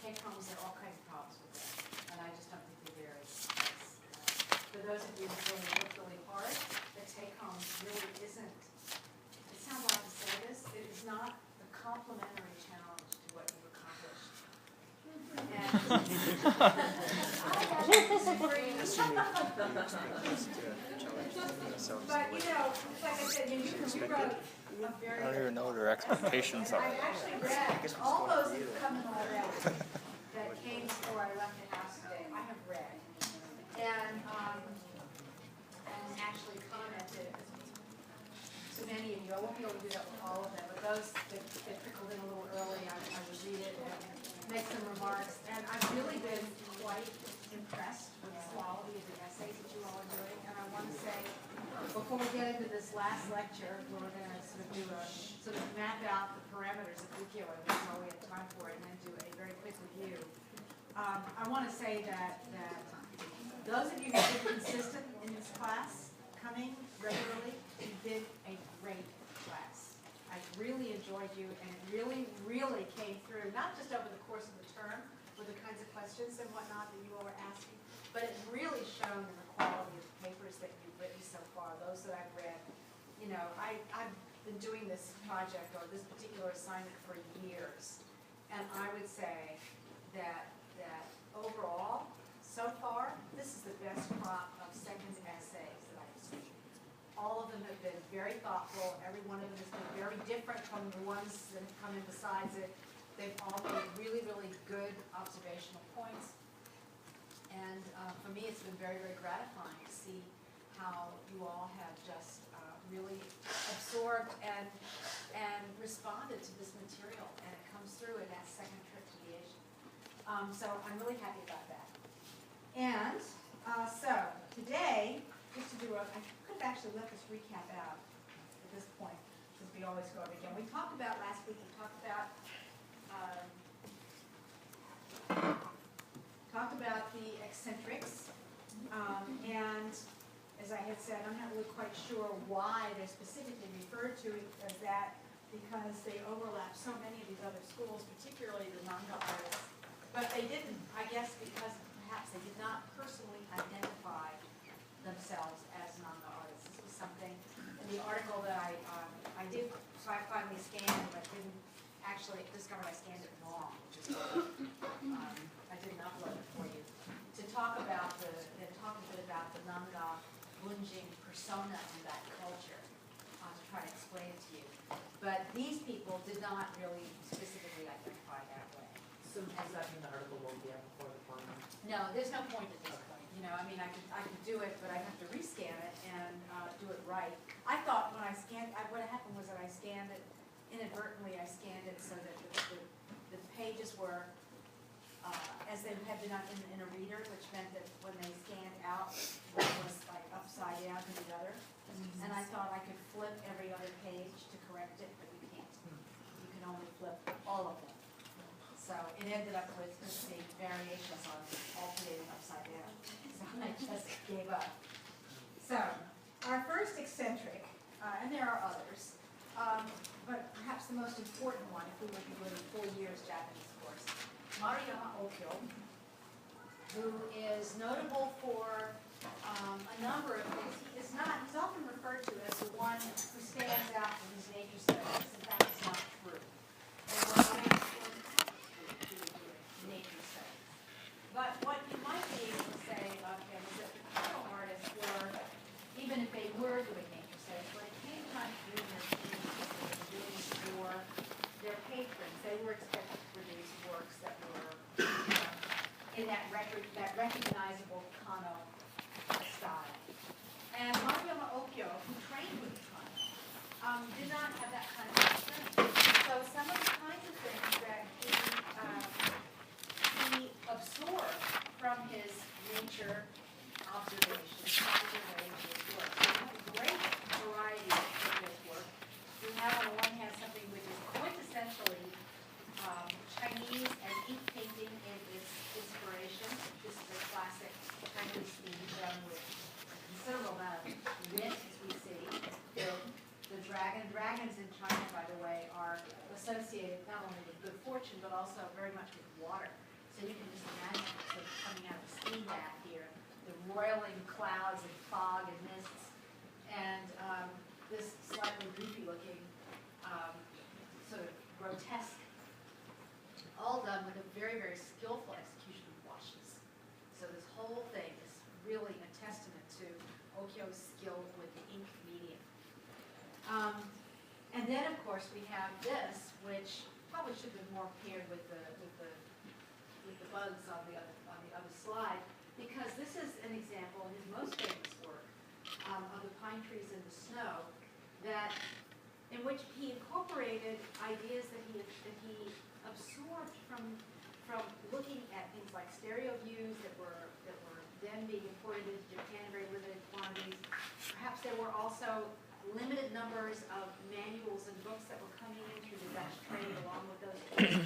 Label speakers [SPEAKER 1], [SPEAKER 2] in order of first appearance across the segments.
[SPEAKER 1] take-homes, there are all kinds of problems with that, and I just don't think they're very nice. For those of you who really work really hard, the take-home really isn't, it sounds odd to say this, it is not the complementary challenge to what you've accomplished. And I have to disagree. But you know, like I said, you wrote a very.
[SPEAKER 2] I don't even know what their expectations are.
[SPEAKER 1] I actually read all those that have come in already that came before I left the house today. I have read and actually commented to many of you. I won't be able to do that with all of them, but those that trickled in a little early, I would read it and make some remarks. And I've really been quite impressed with the quality of the essays that you all are doing. And I want to say, before we get into this last lecture, where we're going to sort of do a sort of map out the parameters of Ukyo, and that's all we have time for, and then do a very quick review. I want to say that those of you who have been consistent in this class, coming regularly, you did a great class. I really enjoyed you, and it really, really came through, not just over the course of the term, with the kinds of questions and whatnot that you all were asking, but it really shown in the quality of the papers that you've written so far, those that I've read. You know, I've been doing this project or this particular assignment for years, and I would say that overall, so far, this is the best crop of second essays that I've seen. All of them have been very thoughtful. Every one of them has been very different from the ones that have come in besides it. They've all made really, really good observational points. And for me, it's been very, very gratifying to see how you all have just really absorbed and responded to this material. And it comes through in that second trip to the Asian. So I'm really happy about that. And so today, just to do I could have actually let this recap out at this point, because we always go over again. We talked about last week, we talked about the eccentrics, and as I had said, I'm not really quite sure why they're specifically referred to as that, because they overlap so many of these other schools, particularly the manga artists. But they didn't, I guess, because perhaps they did not personally identify themselves as manga artists. This was something in the article that I did, so I finally scanned, but didn't actually discover I scanned it wrong, which is I didn't upload it for you. To talk about a bit about the manga bunjing persona in that culture, to try to explain it to you. But these people did not really specifically identify that way.
[SPEAKER 3] So does that mean the article won't be up before the final?
[SPEAKER 1] No, there's no point at this point. You know, I mean, I could do it, but I have to rescan it and do it right. I thought when I scanned, what happened was that I scanned it inadvertently. I scanned it so that the pages were as they had been in a reader, which meant that when they scanned out, one was like upside down to the other. And I thought I could flip every other page to correct it, but you can't. You can only flip all of them. So it ended up with just the variations on alternating upside down. So I just gave up. So our first eccentric, and there are others, but perhaps the most important one, if we were to be doing a full year's Japanese course, Maruyama Okyo, who is notable for a number of things. He's often referred to as the one who stands out in his nature studies. In fact, it's not true. Nature studies. But what you might be able to say of him is that the photo artists were, even if they were doing nature studies, when it came time to do their doing for their patrons, they were expected to produce works that were in that recognizable Kano style. And Maruyama Okyo, who trained with Kano, did not have that kind of experience. So some of the kinds of things that he absorbed from his nature observations, found a way to his work. So we have a great variety of his work. We have on the one hand something which is quintessentially Chinese and ink painting in its inspiration. This is a classic Chinese theme done with a considerable amount of wit, as we see. The dragons in China, by the way, are associated not only with good fortune, but also very much with water. So you can just imagine sort of coming out of a steam bath here, the roiling clouds and fog and mists, and this slightly goofy looking, sort of grotesque, all done with a very, very skillful execution of washes. So this whole thing is really a testament to Okyo's skill with the ink medium. And then, of course, we have this, which probably should have been more paired with the bugs on the other slide, because this is an example in his most famous work of the pine trees in the snow, in which he incorporated ideas that he absorbed from looking at things like stereo views that were then being imported into Japan in very limited quantities. Perhaps there were also limited numbers of manuals and books that were coming in through the Dutch trade along with those books,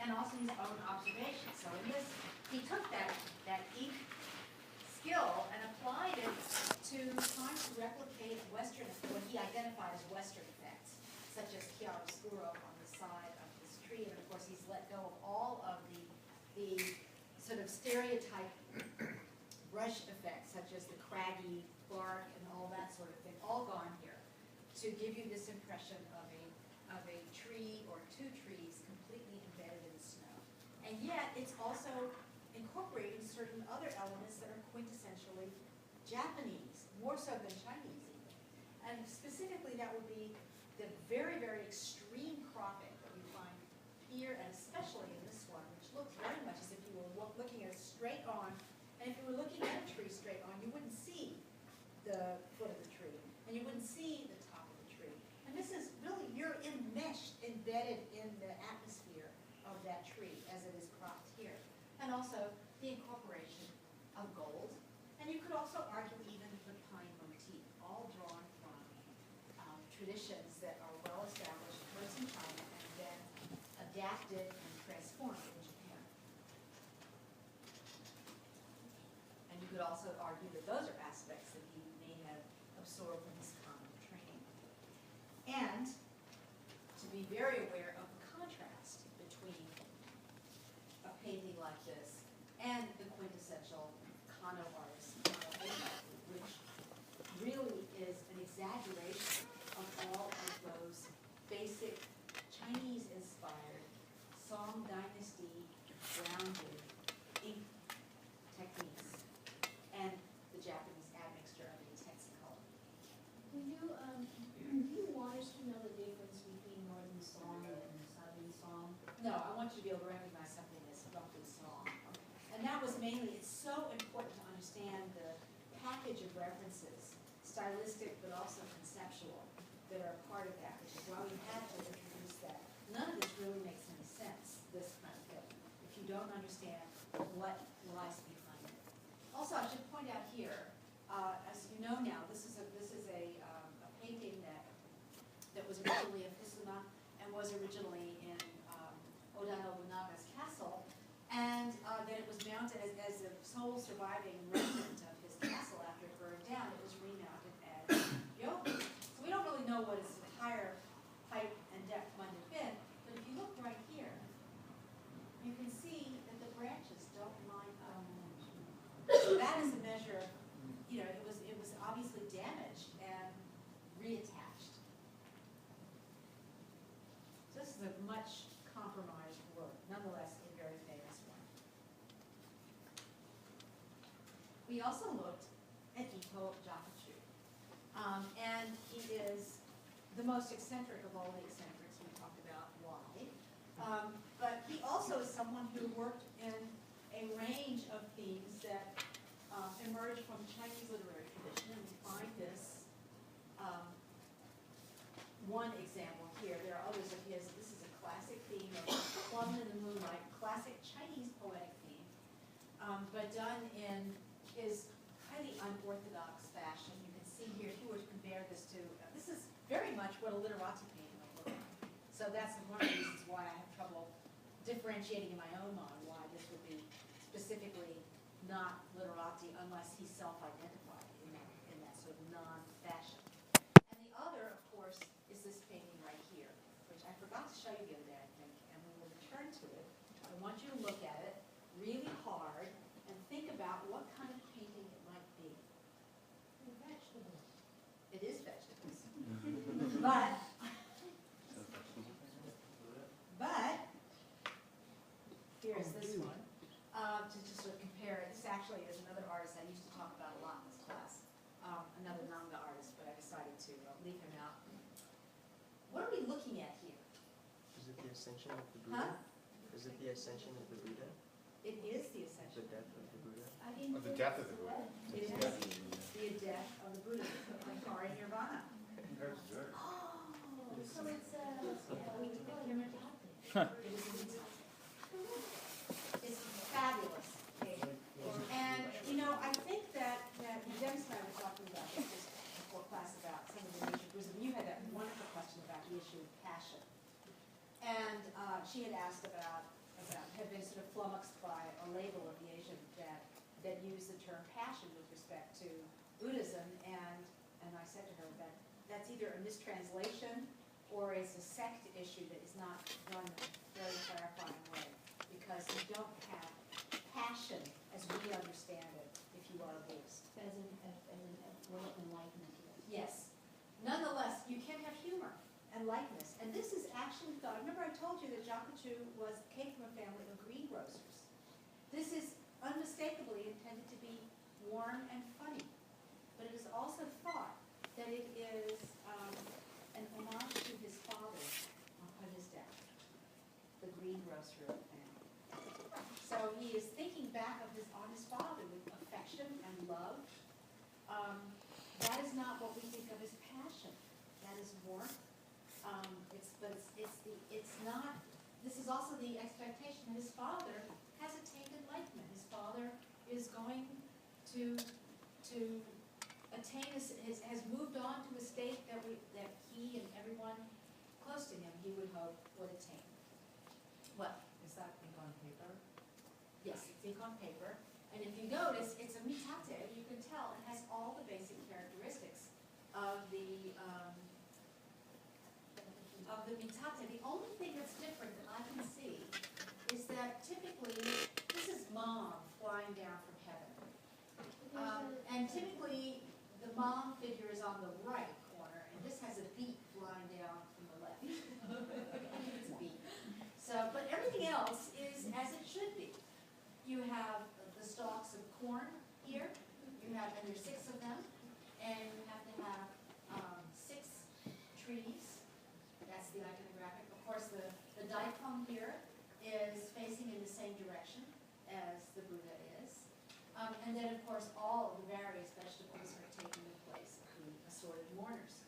[SPEAKER 1] and also his own observations. So in this, he took that ink skill and applied it to trying to replicate Western, what he identified as Western effects, such as chiaroscuro on the side of this tree. And of course, he's let go of all of the sort of stereotype brush effects, such as the craggy bark and all that sort of thing, all gone here, to give you this impression of a tree or two trees completely embedded in snow. And yet, it's also incorporating certain other elements that are quintessentially Japanese, more so than Chinese even. And specifically, that would be the very, very extreme cropping that you find here, and especially in this one, which looks very much as if you were looking at it straight on. And if you were looking at a tree straight on, you wouldn't see the foot of the tree, and you wouldn't see the top of the tree. And this is really, you're enmeshed, embedded in the atmosphere of that tree as it is cropped here. And also the incorporation of gold. And you could also argue even the pine motif, all drawn from traditions that are well established first in China and then adapted and transformed in Japan. And you could also argue that those are aspects that he may have absorbed from his common training. And to be very aware of the contrast between a painting like this and the quintessential Kano artist, which really is an exaggeration of all of those basic Chinese-inspired Song Dynasty grounded ink techniques and the Japanese admixture of intense color.
[SPEAKER 4] Do you want us to know the difference between Northern Song and Southern Song?
[SPEAKER 1] No, I want you to be able to recognize something as roughly song. And that was mainly, it's so important to understand the package of references, stylistic but also conceptual, that are part of that, which is why we had to introduce that. None of this really makes any sense, this kind of thing, if you don't understand what lies behind it. Also, I should point out here, as you know now, this is a painting that was originally of Hisuna and was originally in Oda Nobunaga's castle, and then it was mounted as the sole surviving remnant of his castle after it burned down. It was remounted as Yogi. So we don't really know what its entire height and depth might have been, but if you look right here, you can see that the branches don't line up. So that is a measure of, it was obviously damaged and reattached. So this is a much compromised work, nonetheless a very famous one. We also looked at Ito Japachu. And he is the most eccentric of all the eccentrics. We talked about why. But he also is someone who worked in a range of themes that emerged from Chinese literary tradition. And we find this one example here. There are others of his. This is a classic theme of Plum in the Moonlight, classic Chinese poetic theme, but done in his highly unorthodox fashion. You can see here, if you were to compare this to, this is very much what a literati painting would look like. So that's one of the reasons why I have trouble differentiating in my own mind why this would be specifically not literati unless he's self-identified in that sort of non-fashion. And the other, of course, is this painting right here, which I forgot to show you the other day, I think, and we will return to it. I want you to look at it really hard and think about what kind of painting it might be.
[SPEAKER 4] Vegetables.
[SPEAKER 1] It is vegetables. But here's this one, to just sort of compare it. This actually is another artist I used to talk about a lot in this class, another manga artist, but I decided to leave him out. What are we looking at here?
[SPEAKER 5] Is it the ascension of the Buddha?
[SPEAKER 1] Huh?
[SPEAKER 5] Is it the ascension of the Buddha?
[SPEAKER 1] It is the
[SPEAKER 5] The
[SPEAKER 1] ascension.
[SPEAKER 5] death of the Buddha?
[SPEAKER 4] I didn't.
[SPEAKER 6] Of the death of the Buddha.
[SPEAKER 1] It is the death of the Buddha, like Kara Nirvana.
[SPEAKER 6] That's good.
[SPEAKER 4] Oh, so it's
[SPEAKER 1] It's fabulous. Okay? And, you know, I think that Dennis and I were talking about this just before class about some of the nature of Buddhism. You had that wonderful question about the issue of passion. And she had asked about had been sort of flummoxed by a label of the Asian that used the term passion with respect to Buddhism. And I said to her that that's either a mistranslation or it's a sect issue that is not done in a very clarifying way. Because you don't have passion as we understand it if you are a Buddhist.
[SPEAKER 4] as an enlightenment.
[SPEAKER 1] Yes. Nonetheless, you can have humor and lightness. And this is actually thought, remember I told you that Jakuchu came from a family of greengrocers. This is unmistakably intended to be warm and funny. But it is also thought that it is an homage to his father upon his death, the greengrocer of the family. So he is thinking back on his father with affection and love. That is not what we think of as passion. That is warmth. It's not. This is also the expectation that his father has attained enlightenment. His father is going to attain has moved on to a state that he and everyone close to him, he would hope, would attain. What?
[SPEAKER 3] Is that ink on paper?
[SPEAKER 1] Yes, it's ink on paper. And if you notice, it's a mitate. You can tell it has all the basic characteristics of the mitate. The only thing that's different that I can see is that typically this is mom flying down from heaven. And typically the mom figure is on the right corner, and this has a beak flying down from the left. It's a beak. So, but everything else is as it should be. You have the stalks of corn here. And there's 6 of them, and you have to have 6 trees. That's the iconographic. Of course, the daikon here is facing in the same direction as the Buddha is. And then, of course, all of the various vegetables are taking the place of the assorted mourners.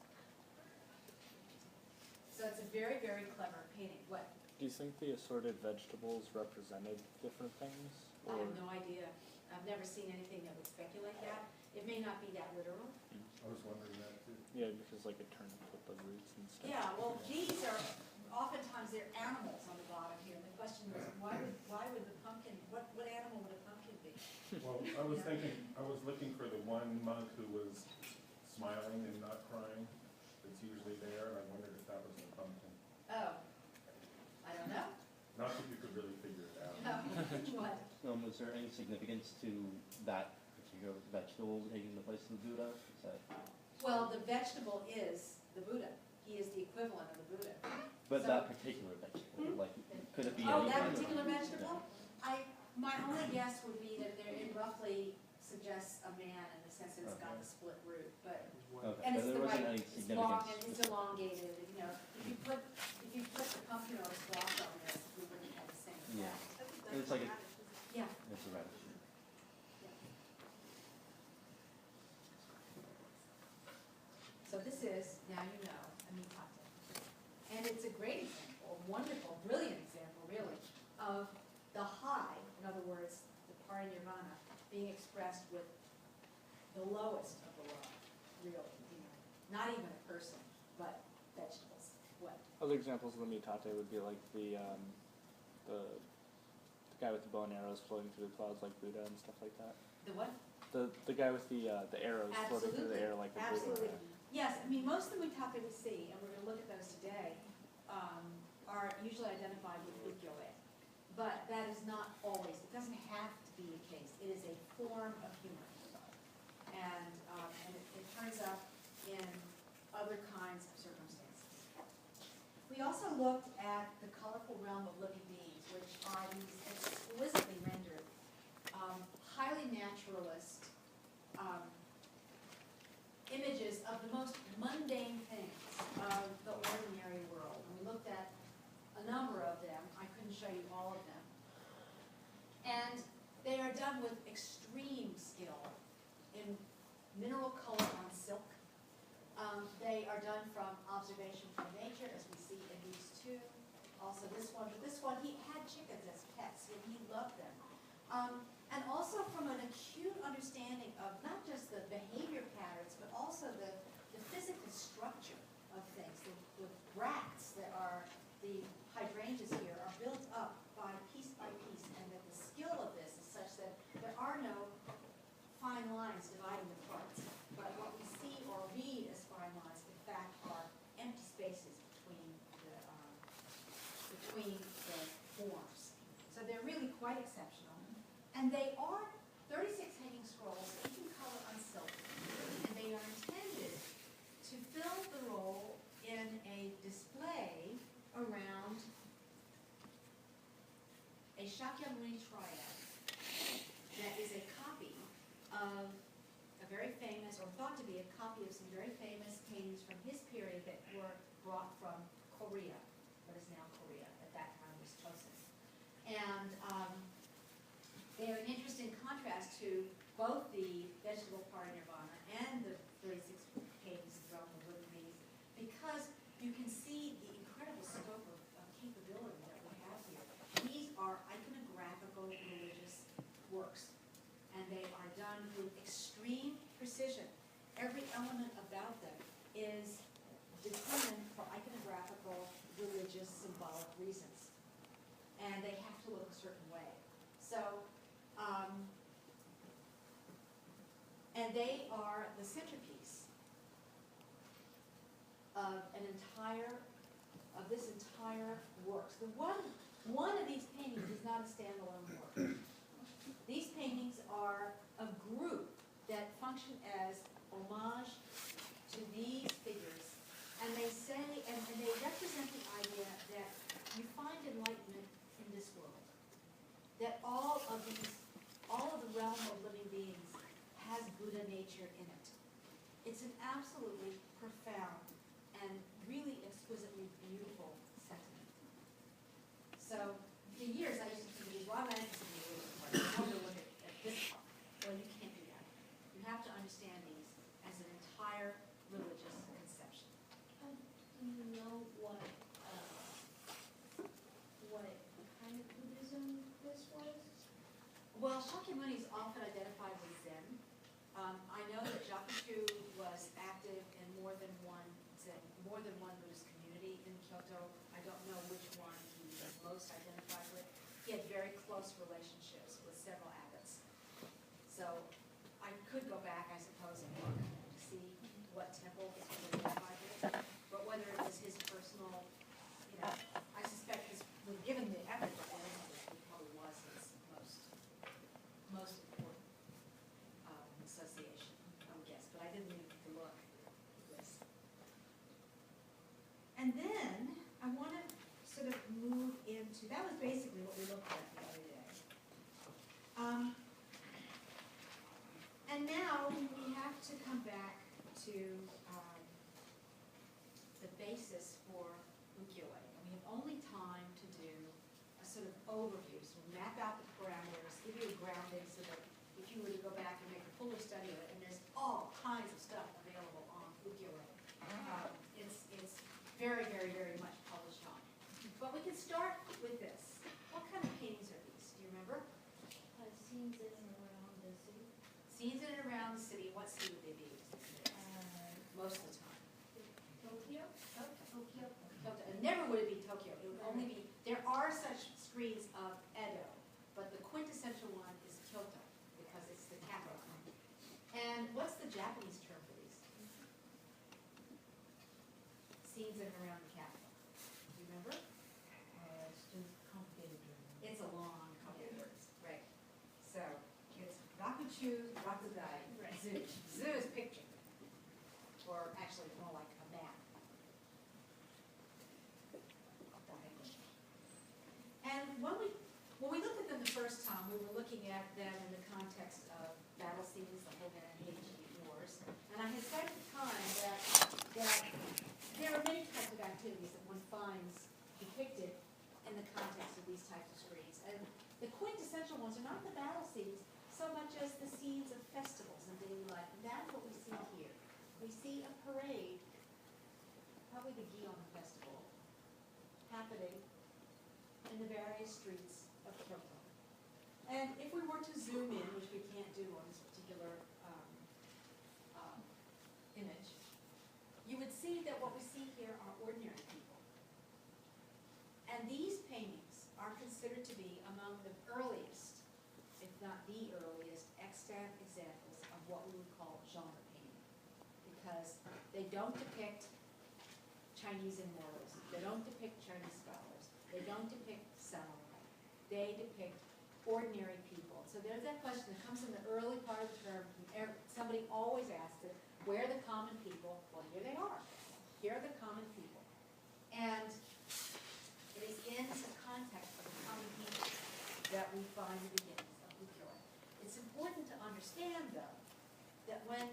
[SPEAKER 1] So it's a very, very clever painting. What?
[SPEAKER 2] Do you think the assorted vegetables represented different things?
[SPEAKER 1] I have no idea. I've never seen anything that would speculate that. It may not be that literal.
[SPEAKER 6] I was wondering that too.
[SPEAKER 2] Yeah, because like a turnip with the roots and stuff.
[SPEAKER 1] Yeah, well, these are, oftentimes they're animals on the bottom here. The question was, why would the pumpkin, what animal would a pumpkin be?
[SPEAKER 6] Well, I was looking for the one monk who was smiling and not crying. That's usually there, and I wondered if that was a pumpkin.
[SPEAKER 1] Oh, I don't know.
[SPEAKER 6] Not that you could really figure it out.
[SPEAKER 1] What?
[SPEAKER 7] Was there any significance to that particular vegetable taking the place of the Buddha? Is that,
[SPEAKER 1] Well, the vegetable is the Buddha. He is the equivalent of the Buddha.
[SPEAKER 7] but
[SPEAKER 1] So-
[SPEAKER 7] that particular vegetable, like, could it be
[SPEAKER 1] Oh,
[SPEAKER 7] any
[SPEAKER 1] that
[SPEAKER 7] kind of-
[SPEAKER 1] particular vegetable? My only guess would be that it roughly suggests a man in the sense that it's got the split root, but,
[SPEAKER 7] Okay,
[SPEAKER 1] and
[SPEAKER 7] but
[SPEAKER 1] it's
[SPEAKER 7] there
[SPEAKER 1] the
[SPEAKER 7] wasn't
[SPEAKER 1] right,
[SPEAKER 7] any
[SPEAKER 1] it's long
[SPEAKER 7] significance.
[SPEAKER 1] and it's elongated, you know. If you put the pumpkin or a squash on this, we wouldn't have the same
[SPEAKER 7] Yeah.
[SPEAKER 1] effect.
[SPEAKER 7] It's like,
[SPEAKER 1] Yeah.
[SPEAKER 7] it's a radish.
[SPEAKER 1] So this is, now you know, a mitate. And it's a great example, a wonderful, brilliant example, really, of the high, in other words, the parinirvana, being expressed with the lowest of the low, really, you know, not even a person, but vegetables. What?
[SPEAKER 2] Other examples of the mitate would be like the guy with the bow and arrows floating through the clouds like Buddha and stuff like that.
[SPEAKER 1] The what?
[SPEAKER 2] The guy with the arrows floating through the air like a
[SPEAKER 1] Absolutely.
[SPEAKER 2] Buddha.
[SPEAKER 1] Yes, I mean, most of the mitate we see, and we're going to look at those today, are usually identified with ukiyo-e. but that is not always, it doesn't have to be the case. It is a form of humor. And it turns up in other kinds of circumstances. We also looked at the colorful realm of living beings, which are these exquisitely rendered, highly naturalist images of the most mundane things of the ordinary world. And we looked at a number of them. I couldn't show you all of them. And they are done with extreme skill in mineral color on silk. They are done from observation from nature, as we see in these two. Also this one, but this one, he had chickens as pets, and he loved them. And also from an acute understanding of not just the behavior patterns, but also the physical structure of things. The bracts that are the hydrangeas here are built up by piece, and that the skill of this is such that there are no fine lines dividing the parts. But what we see or read as fine lines, in fact, are empty spaces between the forms. So they're really quite exceptional. And they are 36 hanging scrolls that you can color on silk. And they are intended to fill the role in a display around a Shakyamuni triad that is a copy of a very famous, or thought to be a copy of some very famous paintings from his period that were brought from Korea, what is now Korea, at that time was Chosun. And they are an interesting contrast to both the vegetable part of Nirvana and the 36 paintings from the living beings, because you can see the incredible scope of capability that we have here. These are iconographical religious works, and they are done with extreme precision. Every element about them is determined for iconographical, religious, symbolic reasons. And they have to look a certain way. So, and they are the centerpiece of this entire works. The one of these paintings is not a standalone work. These paintings are a group that function as homage to these figures, and they say, and they represent the idea that you find enlightenment in this world, that all of the realm of living beings has Buddha nature in it. It's an absolutely profound and really exquisitely beautiful sentiment. So, for years I used to think, why am I interested in the religious part? I want to look at this part. Well, you can't do that. You have to understand these as an entire religious conception.
[SPEAKER 4] Do you know what kind of Buddhism this was?
[SPEAKER 1] Well, Shakyamuni is often identified with Zen. I know that Bill Hsu was active in more than one Buddhist community in Kyoto. I don't know which one he was most identified with. He had very close relationships with several abbots. So I could go back, I suppose, and look to see what temple he was identified with. But whether it was his personal, I suspect given the effort that went into it, he probably was his most important association, I would guess. But I didn't need to look at this. And then I want to sort of move into, that was basically what we looked at the other day. And now we have to come back to the basis for ukiyo-e. And we have only time to do a sort of overview. So we'll map out the parameters, give you a grounding so that if you were to go back and make a fuller study of it, and there's all kinds of stuff available on ukiyo-e. It's very, very, very much published on. But we can start with this. What kind of paintings are these? Do you remember?
[SPEAKER 4] Scenes in and around the city.
[SPEAKER 1] Scenes in and around the city. What city would they be? Most of the time.
[SPEAKER 4] Tokyo?
[SPEAKER 1] Tokyo. And never would it be Tokyo. It would only be, there are such screens of Edo, but the quintessential one is Kyoto, because it's the capital. And what's the Japanese term for these? Scenes in and around the capital. Do you remember?
[SPEAKER 3] It's too complicated.
[SPEAKER 1] It's a Hsu Rakugai Zoo. Zoo is picture, or actually more like a map. And when we looked at them the first time, we were looking at them in the context of battle scenes, the Hogan and Haiti Wars. And I had said at the time that there are many types of activities that one finds depicted in the context of these types of screens. And the quintessential ones are not the battle scenes so much as the scenes of festivals and daily life. And that's what we see here. We see a parade, probably the Gion Festival, happening in the various streets of Kyoto. And if we were to zoom in, which we can't do on this particular image, you would see that what we see here are ordinary people. And these paintings are considered to be among the earliest, if not the earliest, extant examples of what we would call genre painting. Because they don't depict Chinese immortals, they don't depict Chinese scholars, they don't depict samurai, they depict ordinary people. So there's that question that comes in the early part of the term, somebody always asks it, where are the common people? Well, here they are. Here are the common people. And it is in the context of the common people that we find the beginnings of ukiyo-e. It's important to understand, though, that when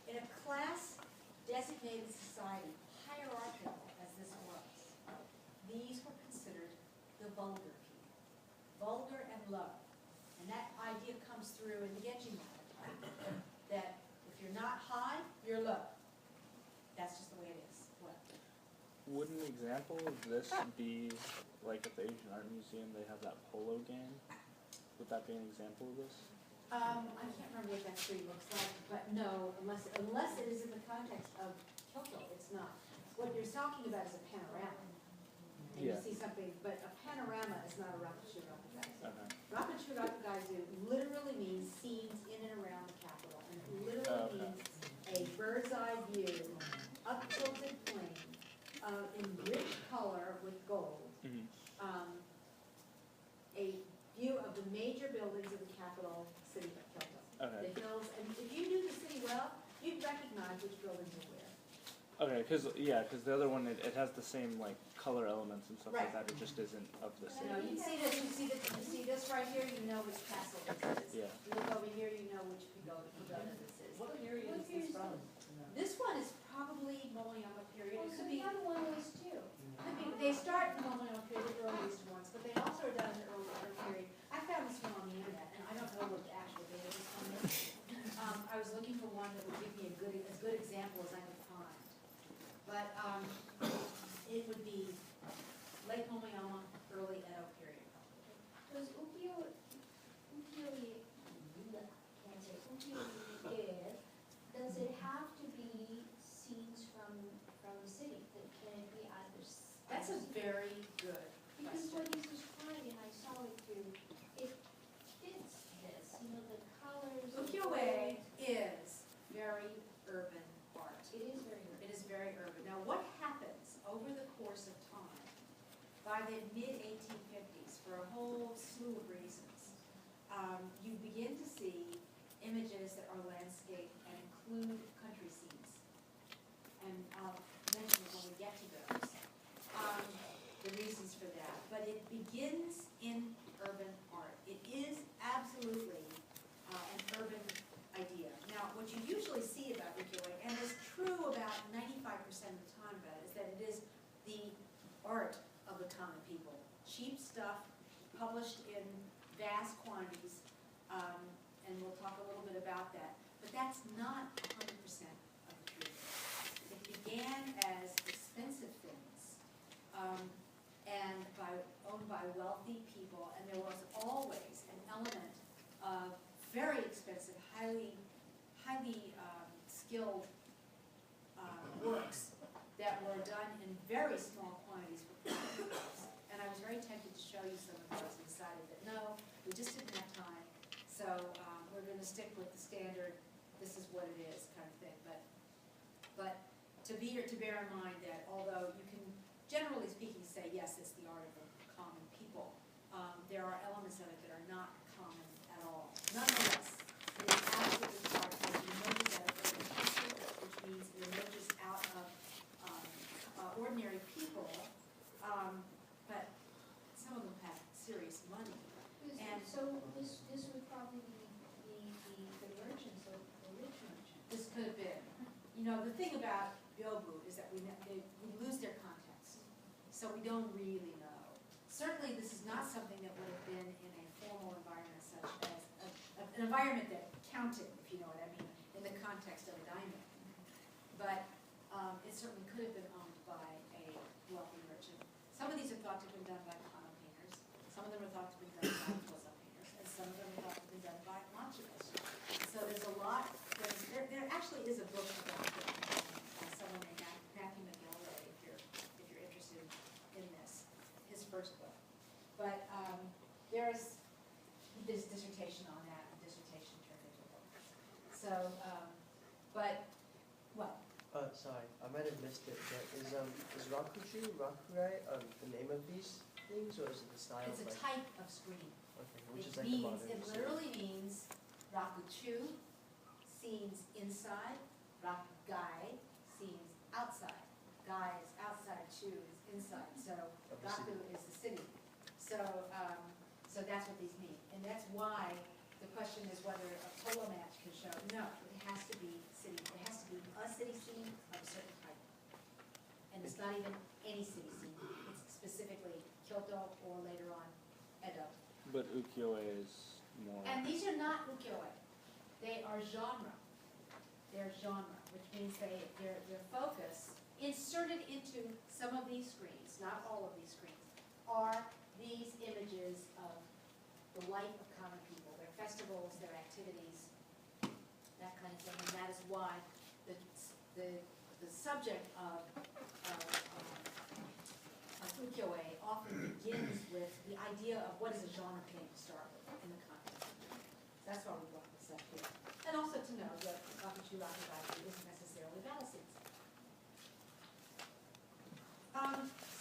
[SPEAKER 1] in a class-designated society, hierarchical as this was, these were considered the vulgar people, vulgar and low. And that idea comes through in the Genji model, that if you're not high, you're low. That's just the way it is. What?
[SPEAKER 2] Would an example of this be like at the Asian Art Museum, they have that polo game? Would that be an example of this?
[SPEAKER 1] I can't remember what that tree looks like, but no, unless it is in the context of Kyoto, it's not. What you're talking about is a panorama. And you
[SPEAKER 2] Yeah.
[SPEAKER 1] see something, but a panorama is not a rakuchu rakugai.
[SPEAKER 2] Okay.
[SPEAKER 1] Rakuchu rakugai literally means scenes in and around the capital, and it literally
[SPEAKER 2] Okay.
[SPEAKER 1] means a bird's eye view, up tilted plane, in rich color with gold.
[SPEAKER 2] Mhm.
[SPEAKER 1] A view of the major buildings of the capital city of Kyoto.
[SPEAKER 2] Okay.
[SPEAKER 1] The hills, and if you knew the city well, you'd recognize which buildings are where.
[SPEAKER 2] Okay, because the other one it has the same like color elements and stuff like
[SPEAKER 1] Right.
[SPEAKER 2] that. It just isn't of the
[SPEAKER 1] You know,
[SPEAKER 2] same.
[SPEAKER 1] you see this right here, you know which castle this is.
[SPEAKER 2] Yeah.
[SPEAKER 1] You look over here, you know which pagoda this is.
[SPEAKER 3] What area is this from?
[SPEAKER 1] This one is probably Momoyama period.
[SPEAKER 4] Oh,
[SPEAKER 1] It
[SPEAKER 4] so
[SPEAKER 1] could
[SPEAKER 4] the
[SPEAKER 1] be,
[SPEAKER 4] other one was too.
[SPEAKER 1] they start in the Momoyama period, the earliest ones, but they also are done in the earlier period. I found this one on the internet, and I don't know what the actual date is on this. I was looking for one that would give me as good example as I could find. But it would be late Momoyama, early Edo period.
[SPEAKER 4] Does ukiyo-e, does it have to be scenes from the city? Can it be either?
[SPEAKER 1] That's a very good
[SPEAKER 4] Because
[SPEAKER 1] question.
[SPEAKER 4] what he's describing, I saw it too, it fits this, the colors. the
[SPEAKER 1] Ukiyo-e
[SPEAKER 4] words.
[SPEAKER 1] is very urban art.
[SPEAKER 4] It is very good.
[SPEAKER 1] It is very urban. Now, what happens over the course of time, by the mid-1850s, for a whole slew of reasons, you begin to see images that are landscape and include country scenes. And I'll mention when we get to those, the reasons for that. But it begins in urban art. It is absolutely an urban idea. Now, what you usually see about ukiyo-e, and it's true about 95% of the time about it, is that it is the art of the common people. Cheap stuff, published in vast quantities, and we'll talk a little bit about that. But that's not 100% of the truth. It began as expensive things, and owned by wealthy people, and there was always an element of very expensive, highly skilled works that were done in very small quantities for profit. And I was very tempted to show you some of those and decided that no, we just didn't have time. So we're going to stick with the standard, this is what it is kind of thing. But to bear in mind that although you can generally speaking say, yes, it's the art of the common people, there are elements of it that are not common at all. Nonetheless, you know, the thing about Byobu is that we lose their context, so we don't really know. Certainly, this is not something that would have been in a formal environment such as an environment that counted, if you know what I mean, in the context of a diamond. But it certainly could have been owned by a wealthy merchant. Some of these are thought to have been done by Kano painters, some of them are thought to have been done by Tosa painters, and some of them are thought to have been done by Manchus. So there's a lot, there actually is a book about it, someone named Matthew McGillivray, if you're interested in this, his first book. But there's this dissertation on that, the dissertation turned into a book. So, but, well,
[SPEAKER 5] Sorry, I might have missed it, but is Rakurai, the name of these things, or is it the style?
[SPEAKER 1] it's a
[SPEAKER 5] like,
[SPEAKER 1] type of screen.
[SPEAKER 5] Okay, which
[SPEAKER 1] It
[SPEAKER 5] is like the
[SPEAKER 1] means,
[SPEAKER 5] modern.
[SPEAKER 1] it literally means rakuchu, scenes inside, rakugai, scenes outside. Gai is outside, chu is inside, so
[SPEAKER 5] Of the
[SPEAKER 1] raku
[SPEAKER 5] city.
[SPEAKER 1] is the city. So, so that's what these mean, and that's why the question is whether a polo match can show, no, it has to be city, it has to be a city scene of a certain type. And it's not even any city scene, it's specifically Kyoto or later on Edo.
[SPEAKER 2] But ukiyo-e is more.
[SPEAKER 1] And these are not ukiyo-e, they are genre. They're genre, which means their focus, inserted into some of these screens, not all of these screens, are these images of the life of common people, their festivals, their activities, that kind of thing. And that is why the subject of ukiyo-e often begins with the idea of what is a genre painting to start with in the context. That's why we brought this up here. And also to know that rakuchu rakugai isn't necessarily battle scenes.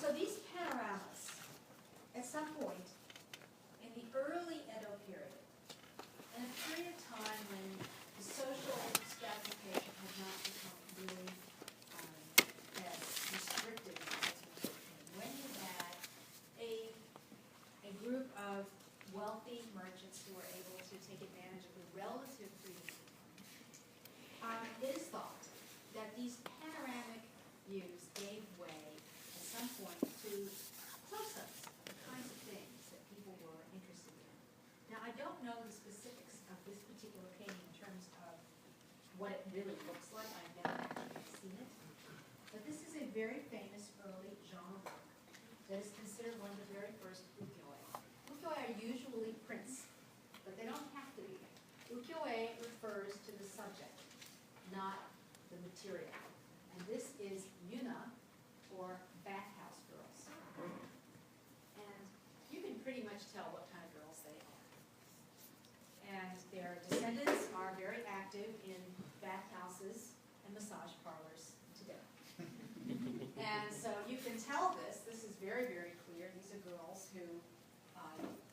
[SPEAKER 1] So these panoramas, at some point in the early Edo period, in a period of time when the social stratification had not become really as restrictive as it became, when you had a group of wealthy merchants who were able to take advantage of the relative freedom, it is thought that these panoramic views gave way at some point to close-ups, the kinds of things that people were interested in. Now, I don't know the specifics of this particular painting in terms of what it really looks like. I've never actually seen it. But this is a very famous early genre work that is considered one of the very first ukiyo-e. Ukiyo-e are usually prints, but they don't have to be. Ukiyo-e refers to the subject, not the material. And this is yuna, or bathhouse girls. And you can pretty much tell what kind of girls they are. And their descendants are very active in bathhouses and massage parlors today. And so you can tell this is very, very clear. These are girls who,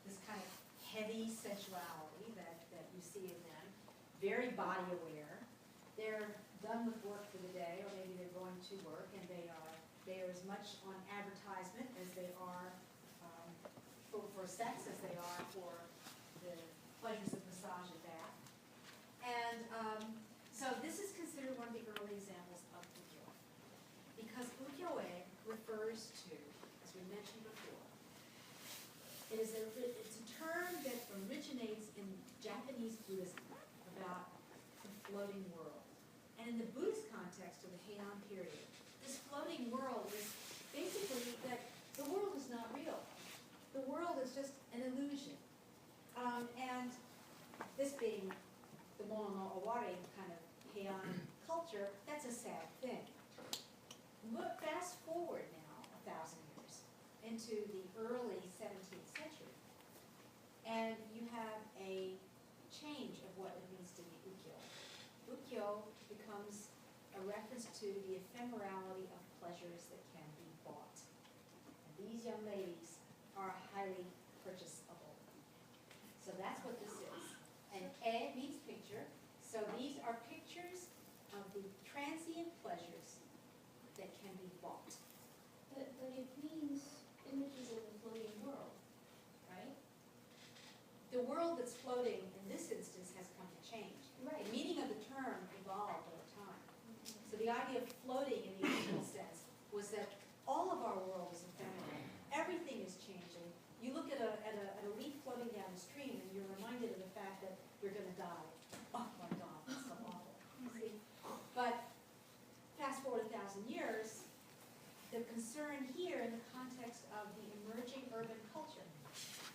[SPEAKER 1] this kind of heavy sensuality that you see in them, very body aware. They're done with work for the day, or maybe they're going to work, and they are as much on advertisement as they are for sex as they are for the pleasures of massage and bath. And so this is considered one of the early examples of ukiyo-e, because ukiyo-e refers to, as we mentioned before, it's a term that originates in Japanese Buddhism about the floating world. And in the Buddhist context of the Heian period, this floating world is basically that the world is not real. The world is just an illusion. And this being the Mono Owari kind of Heian culture, that's a sad thing. But fast forward now 1,000 years into the early 17th century, and you have a change of what it means to be ukiyo. Ukiyo becomes a reference to the ephemerality of pleasures that can be bought. And these young ladies are highly purchasable. So that's what this is. And E means picture. So these are pictures of the transient pleasures that can be bought.
[SPEAKER 4] But it means images of the floating world, right?
[SPEAKER 1] The world that's floating in this instance has come to change.
[SPEAKER 4] Right.
[SPEAKER 1] The meaning of the term evolved over time. So the
[SPEAKER 8] floating down the stream and you're reminded of the fact that you're gonna die. Oh my God, that's so awful. See? But fast forward 1,000 years, the concern here in the context of the emerging urban culture.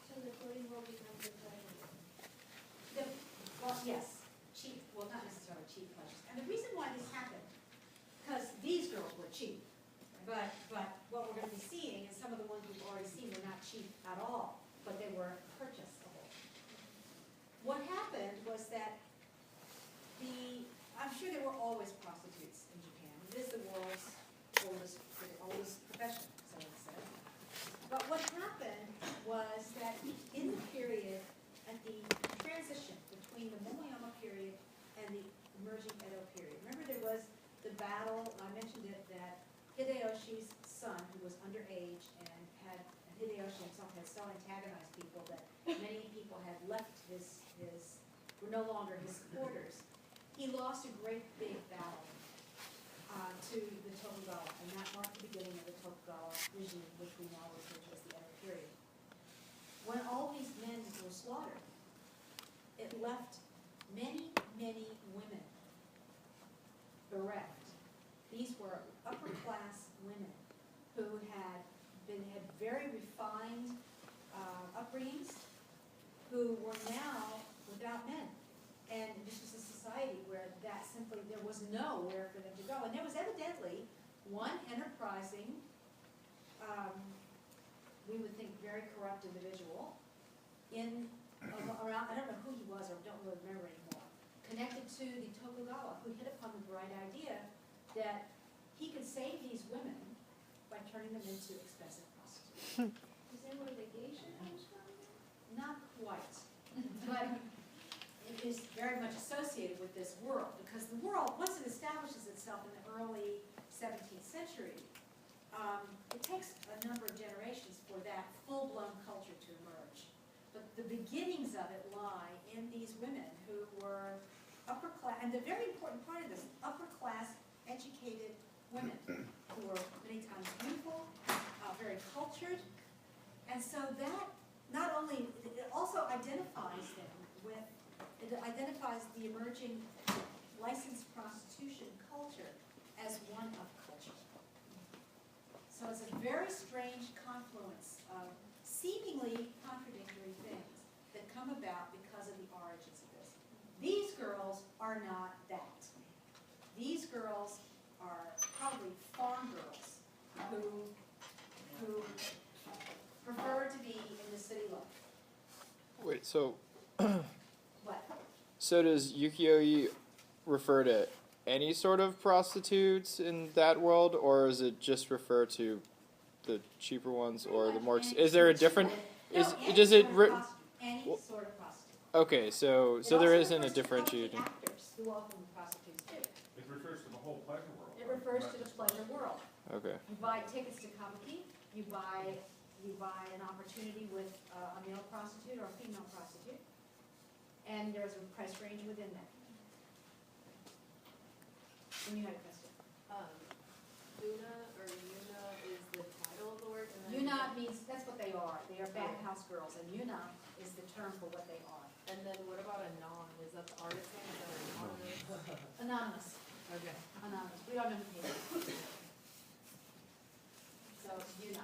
[SPEAKER 4] So the floating world becomes a pleasure.
[SPEAKER 8] Well, yes, cheap, well, not necessarily cheap pleasures. And the reason why this happened, because these girls were cheap. But what we're gonna be seeing, and some of the ones we've already seen were not cheap at all, but they were purchasable. What happened was that I'm sure there were always prostitutes in Japan. It is the world's oldest profession, so to say. But what happened was that in the period, at the transition between the Momoyama period and the emerging Edo period, remember there was the battle, I mentioned it, that Hideyoshi's son, who was underage, and Hideyoshi himself had so antagonized people that many people had left were no longer his supporters. He lost a great big battle to the Tokugawa, and that marked the beginning of the Tokugawa regime, which we now refer to as the Edo period. When all these men were slaughtered, it left many, many women bereft. These were upper class women who had very refined upbringings, who were now without men. And this was a society where there was nowhere for them to go. And there was evidently one enterprising, we would think very corrupt individual around, I don't know who he was or don't really remember anymore, connected to the Tokugawa, who hit upon the bright idea that he could save these women by turning them into expensive prostitutes.
[SPEAKER 4] Is that where the geisha comes from?
[SPEAKER 8] Not quite, but it is very much associated with this world, because the world, once it establishes itself in the early 17th century, it takes a number of generations for that full-blown culture to emerge. But the beginnings of it lie in these women who were upper class, and the very important part of this, upper class educated women who were many times beautiful, very cultured, and so that not only, it also identifies them with, it identifies the emerging licensed prostitution culture as one of culture. So it's a very strange confluence of seemingly contradictory things that come about because of the origins of this. These girls are not that. These girls are probably farm girls who prefer to be in the city life.
[SPEAKER 9] Wait, so
[SPEAKER 8] What?
[SPEAKER 9] so does ukiyo-e refer to any sort of prostitutes in that world, or is it just refer to the cheaper ones or the more? Is there a different? Does it?
[SPEAKER 8] Any sort of prostitute.
[SPEAKER 9] Okay, so
[SPEAKER 8] It
[SPEAKER 9] there
[SPEAKER 8] also
[SPEAKER 9] isn't a
[SPEAKER 8] refers to
[SPEAKER 9] differentiating.
[SPEAKER 8] how many actors who often prostitutes do.
[SPEAKER 6] It refers to the whole pleasure world.
[SPEAKER 8] It
[SPEAKER 6] right?
[SPEAKER 8] refers
[SPEAKER 6] Not
[SPEAKER 8] to the
[SPEAKER 6] just
[SPEAKER 8] pleasure world.
[SPEAKER 9] Okay.
[SPEAKER 8] You buy tickets to kabuki, you buy an opportunity with a male prostitute or a female prostitute, and there's a price range within that. When you had a question.
[SPEAKER 10] Una or Yuna is the title of the work, and then
[SPEAKER 8] Yuna means, that's what they are. They are bathhouse girls, and Yuna is the term for what they are.
[SPEAKER 10] And then what about Anon? Is that the artist name or anonymous?
[SPEAKER 8] Anonymous.
[SPEAKER 10] Okay.
[SPEAKER 8] Anonymous. We don't know who he is. So it's Yuna.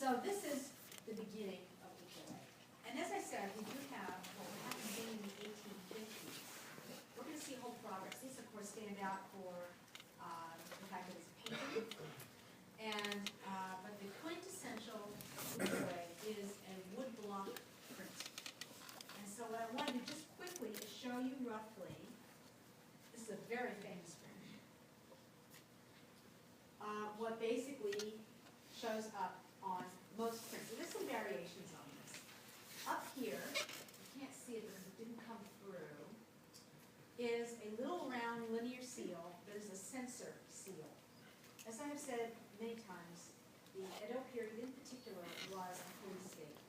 [SPEAKER 8] So this is the beginning of the play. And as I said, we do have what we have seen in the 1850s. We're going to see whole progress. These, of course, stand out for the fact that it's painted. And but the quintessential play is a woodblock print. And so what I wanted to just quickly is show you roughly. This is a very famous print. What basically shows up on most prints. So there's some variations on this. Up here, you can't see it because it didn't come through, is a little round linear seal that is a censor seal. As I have said many times, the Edo period in particular was a police state.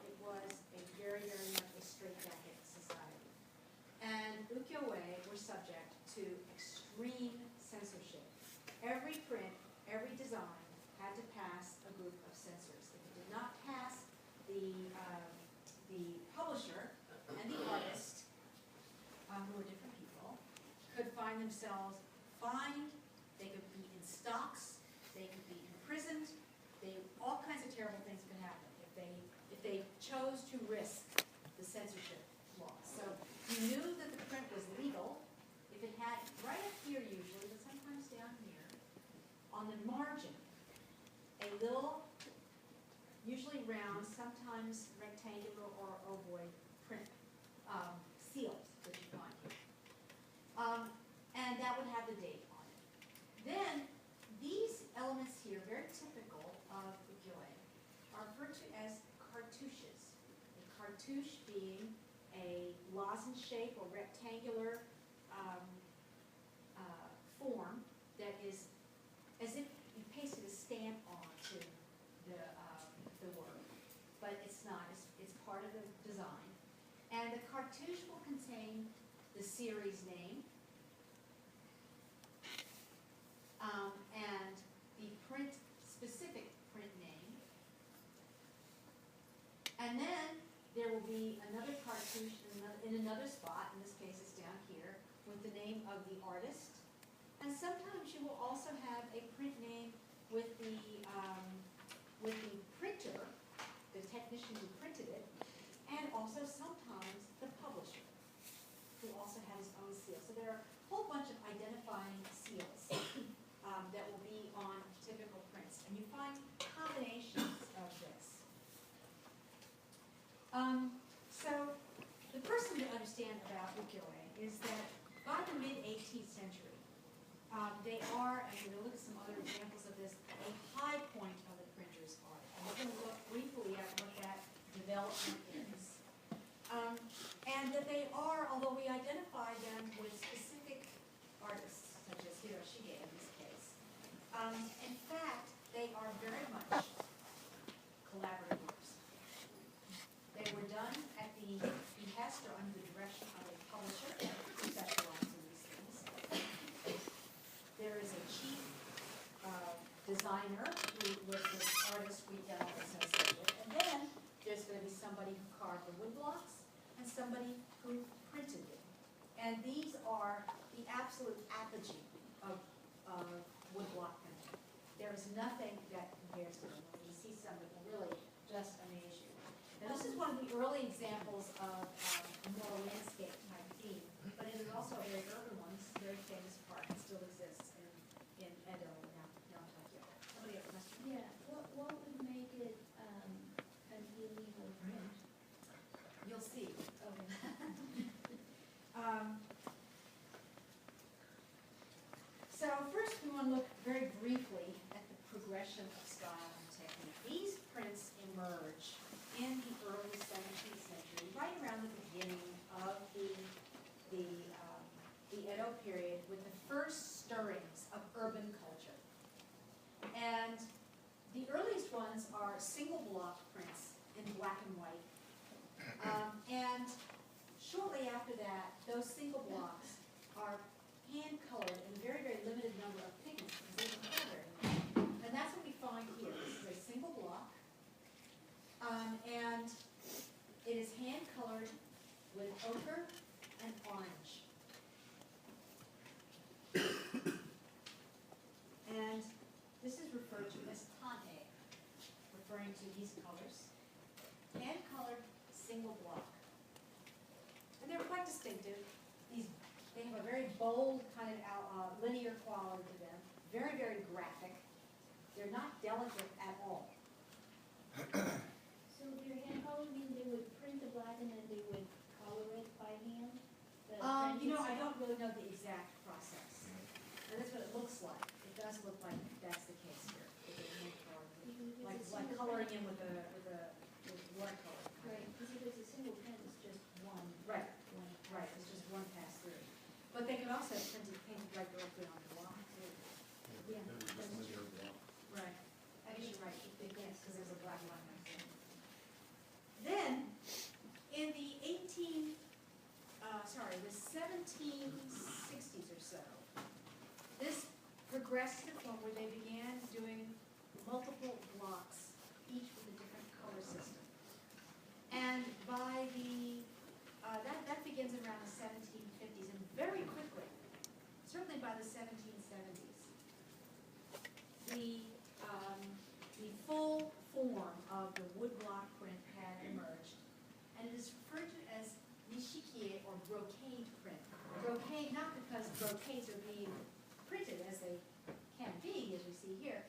[SPEAKER 8] It was a very, very much a straitjacket society. And ukiyo-e were subject to extreme censorship. Every print, every design had to pass a group of censors. If it did not pass, the publisher and the artist, who were different people, could find themselves fined, they could be in stocks, they could be imprisoned, all kinds of terrible things could happen if they chose to risk the censorship law. So you knew that the print was legal if it had, right up here usually, but sometimes down here, on the margin, a little, usually round, sometimes rectangular or ovoid print, seal that you find here. And that would have the date on it. Then, these elements here, very typical of ukulele, are referred to as cartouches. A cartouche being a lozenge shape or rectangular form that is as if you pasted a stamp onto the work, but it's not. It's part of the design. And the cartouche will contain the series name and the specific print name. And then there will be another cartouche in another spot, in this case it's down here, with the name of the artist. And sometimes you will also have a print name with the printer, the technician who printed it, and also sometimes the publisher, who also has his own seal. So there are a whole bunch of identifying seals that will be on typical prints. And you find combinations of this. So the first thing to understand about ukulele is that by the mid-18th century, they are, and we're going to look at some other examples of this, a high point of the printer's art. And we're going to look briefly at what that development is. And that they are, although we identify them with specific artists, such as Hiroshige in this case, in fact, they are very much collaborative works. They were done at the behest or under the direction of a publisher who specializes in these things. There is a chief designer who was the artist we associated with, and then there's going to be somebody who carved the wood blocks and somebody who printed them. And these are the absolute apogee of woodblock printing. There is nothing that compares to them. When you see some that will really just amaze you. Now this is one of the early examples of a more landscape type theme, but it is also a very urban one. This is a very famous park that still exists in Edo, now Tokyo. Somebody have a question?
[SPEAKER 4] Yeah, what would make it an illegal print?
[SPEAKER 8] You'll see.
[SPEAKER 4] Okay.
[SPEAKER 8] So first we want to look very briefly at the progression of style and technique. These prints emerge in the early 17th century, right around the beginning of the Edo period, with the first stirrings of urban culture. And the earliest ones are single block prints in black and white. And shortly after that, those single blocks are hand-colored in a very, very limited number of pigments, because they don't color very much. And that's what we find here. This is a single block, and it is hand-colored with ochre and orange. And this is referred to as tane, referring to these colors. Hand-colored single block. And they're quite distinctive. They have a very bold kind of linear quality to them. Very, very graphic. They're not delicate at all.
[SPEAKER 4] So their hand color means they would print the black and then they would color it by hand?
[SPEAKER 8] I don't really know the exact process. And that's what it looks like. It does look like that's the case here. With the hand color, like coloring in with watercolor.
[SPEAKER 4] Right, because if it's a single print, it's just one.
[SPEAKER 8] Right. Right, it's just one pass through. But they could also paint right directly on the block too.
[SPEAKER 4] Yeah.
[SPEAKER 6] It was just linear block.
[SPEAKER 8] Right. I guess you're right, yes, because there's a black line next to it. Then, in the 1760s or so, this progression progressed to the point where they began doing multiple blocks, each with a different color system. And by the, that begins around the 1750s, and very quickly, certainly by the 1770s, the full form of the woodblock print had emerged, and it is referred to as nishikie or brocade print. Brocade, not because brocades are being printed as they can be, as we see here,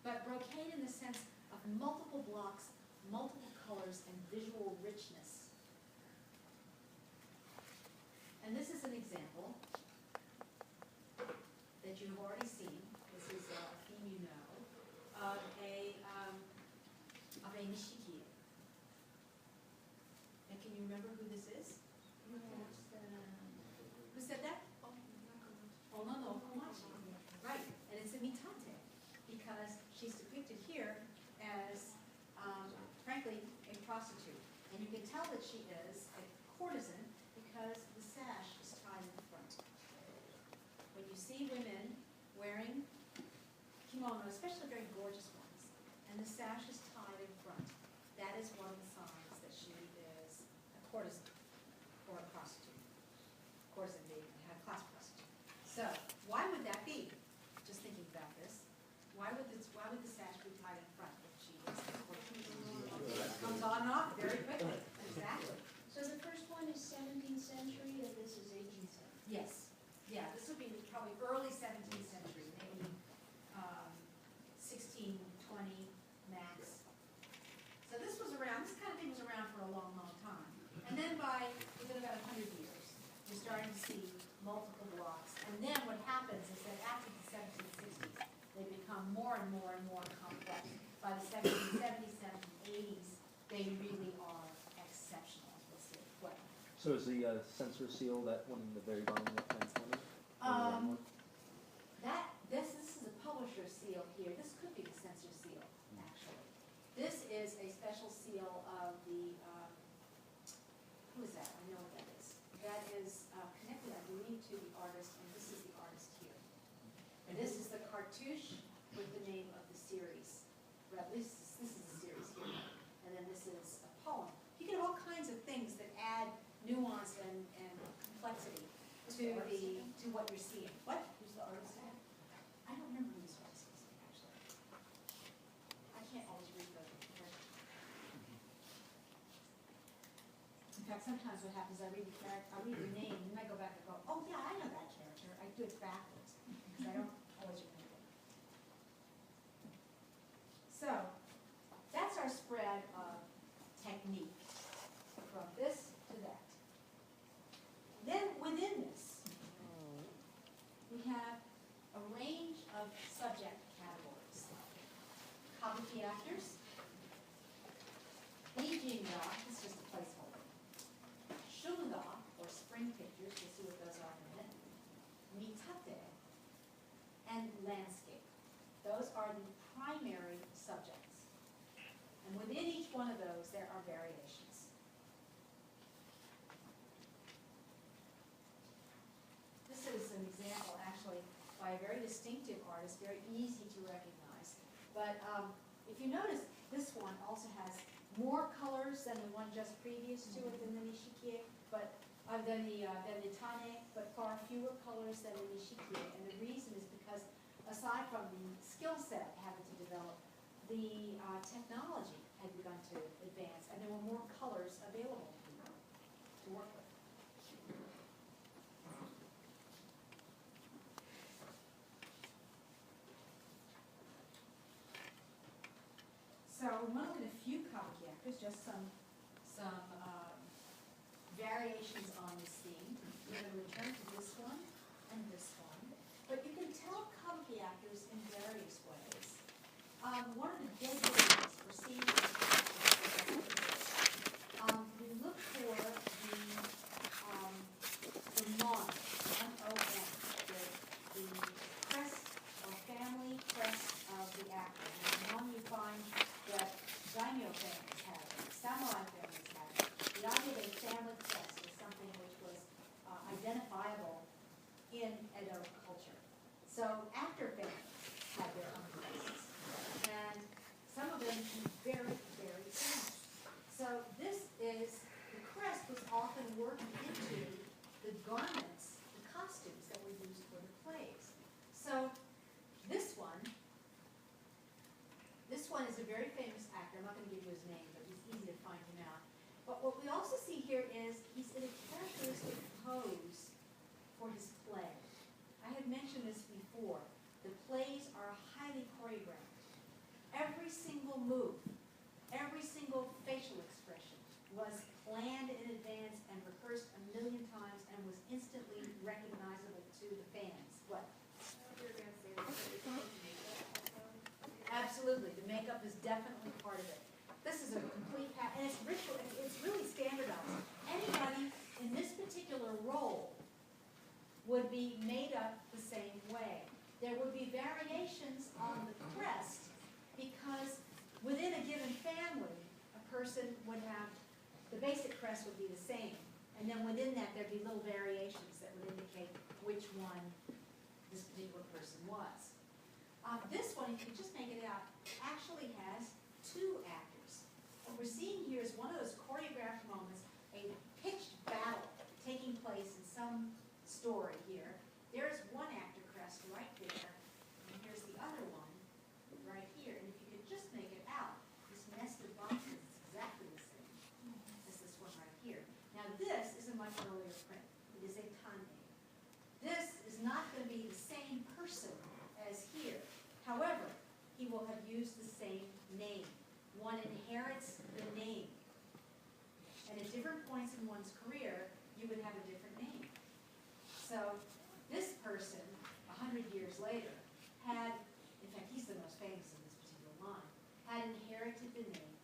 [SPEAKER 8] but brocade in the sense of multiple blocks, multiple colors, and visual richness. And this is an example that you have already seen. This is a theme you know of a nishikie. And can you remember who this is? Who said that? Oh, no, Komachi. Right, and it's a mitate, because she's depicted here as, frankly, a prostitute. And you can tell that she is a courtesan because the sash is tied in front. When you see women wearing kimono, especially very gorgeous ones, and the sash is tied in front, that is one of the signs that she is a courtesan or a prostitute. Courtesan being a class prostitute. So, why would that be? Just thinking about this. Why would the sash be tied in front if she is a courtesan? Comes on and off very quickly. Exactly.
[SPEAKER 4] So the first one is 17th century, and this is 18th century.
[SPEAKER 8] Yes. Yeah, this would be probably early 17th century, maybe 1620 max. So this was around, this kind of thing was around for a long, long time. And then within about 100 years, you're starting to see multiple blocks. And then what happens is that after the 1760s, they become more and more and more complex. By the 1770s, 1780s, they really are exceptional. Let's see, what?
[SPEAKER 7] So is the sensor seal, that one in the very bottom left-hand corner?
[SPEAKER 8] This is a publisher seal here. This could be the censor seal, actually. This is a special seal of the, who is that? I know what that is. That is connected, I believe, to the artist, and this is the artist here. And this is the cartouche with the name of the series. Or at least this is the series here. And then this is a poem. You get all kinds of things that add nuance and complexity to what you're seeing. What? Who's the artist? I don't remember who this artist is, actually. I can't always read the In fact, sometimes what happens, I read the name, and then I go back and go, oh yeah, I know that character. I do it backwards, because I don't always remember. So, that's our spread of technique, from this to that. Then within this, we have a range of subject categories. Kabuki actors, Ijinga, this is just a placeholder. Shunga, or spring pictures, we'll see what those are in a minute. Mitate, and landscape. Those are the primary subjects. And within each one of those, there are variations. This is an example, actually, by a very distinctive artist, very easy to recognize. But if you notice, this one also has more colors than the one just previous to it, than the nishikie, but than the tane, but far fewer colors than the nishikie. And the reason is because, aside from the skill set having to develop, the technology had begun to advance, and there were more colors available to work with. So we want to look at a few kabuki actors, just some variations on this theme. We're going to return to this one and this one. But you can tell kabuki actors in various ways. One of the big ways for seeing we look for the mon, M-O-N, the crest or family crest of the actor. And the one you find that daimyo families have, samurai families have. The idea of a family crest is something which was identifiable in Edo culture. So actor families one is a very famous actor. I'm not going to give you his name, but he's easy to find him out. But what we also see here is he's in a characteristic pose for his play. I have mentioned this before. The plays are highly choreographed. Every single move, every single facial expression was planned in advance and rehearsed a million times and was instantly recognizable to the fans. What?
[SPEAKER 10] You're gonna say that it's makeup also?
[SPEAKER 8] Absolutely, the makeup is definitely part of it. This is a complete and it's really standardized. Anybody in this particular role would be made up the same way. There would be variations on the crest because within a given family, a person would have, the basic crest would be the same. And then within that, there'd be little variations that would indicate which one this particular person was. This one, if you just make it out, actually has two actors. What we're seeing here is one of those choreographed moments, a pitched battle taking place in some story here. There's one actor crest right there, and here's the other one right here. And if you could just make it out, this nested box is exactly the same as this one right here. Now this is a much earlier print. It is a tande. This is not going to be the same person as here. However, he will have used the same name. One inherits the name. And at different points in one's career, you would have a different name. So this person, 100 years later, had, in fact, he's the most famous in this particular line, had inherited the name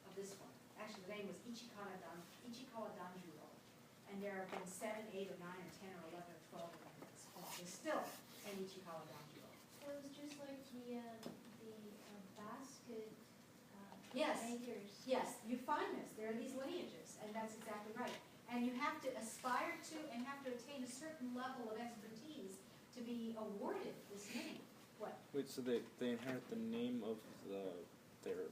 [SPEAKER 8] of this one. Actually, the name was Ichikawa Danjuro. And there have been 7, 8, or 9, or 10, or 11, or 12 of them. There's still an Ichikawa Danjuro.
[SPEAKER 4] So it was just like the basket
[SPEAKER 8] Yes.
[SPEAKER 4] makers.
[SPEAKER 8] Yes, you find this. There are these lineages, and that's exactly right. And you have to aspire to and have to attain a certain level of expertise to be awarded this name. What?
[SPEAKER 2] Wait, so they inherit the name of their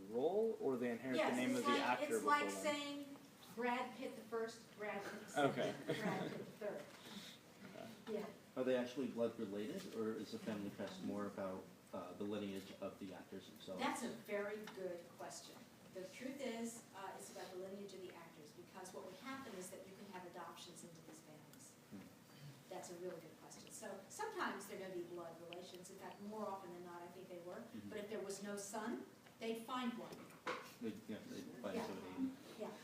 [SPEAKER 2] role, or they inherit the name of the actor
[SPEAKER 8] It's
[SPEAKER 2] before
[SPEAKER 8] like
[SPEAKER 2] them?
[SPEAKER 8] saying Brad Pitt the first, Brad Pitt the second,
[SPEAKER 2] Okay.
[SPEAKER 8] Brad Pitt the third.
[SPEAKER 2] Okay.
[SPEAKER 8] Yeah.
[SPEAKER 7] Are they actually blood related, or is the family crest more about the lineage of the actors themselves?
[SPEAKER 8] That's a very good question. The truth is, it's about the lineage of the actors, because what would happen is that you can have adoptions into these families. That's a really good question. So sometimes they're going to be blood relations. In fact, more often than not, I think they were.
[SPEAKER 7] Mhm.
[SPEAKER 8] But if there was no son, they'd find one.
[SPEAKER 7] They find
[SPEAKER 8] Yeah.
[SPEAKER 7] somebody,
[SPEAKER 8] Yeah.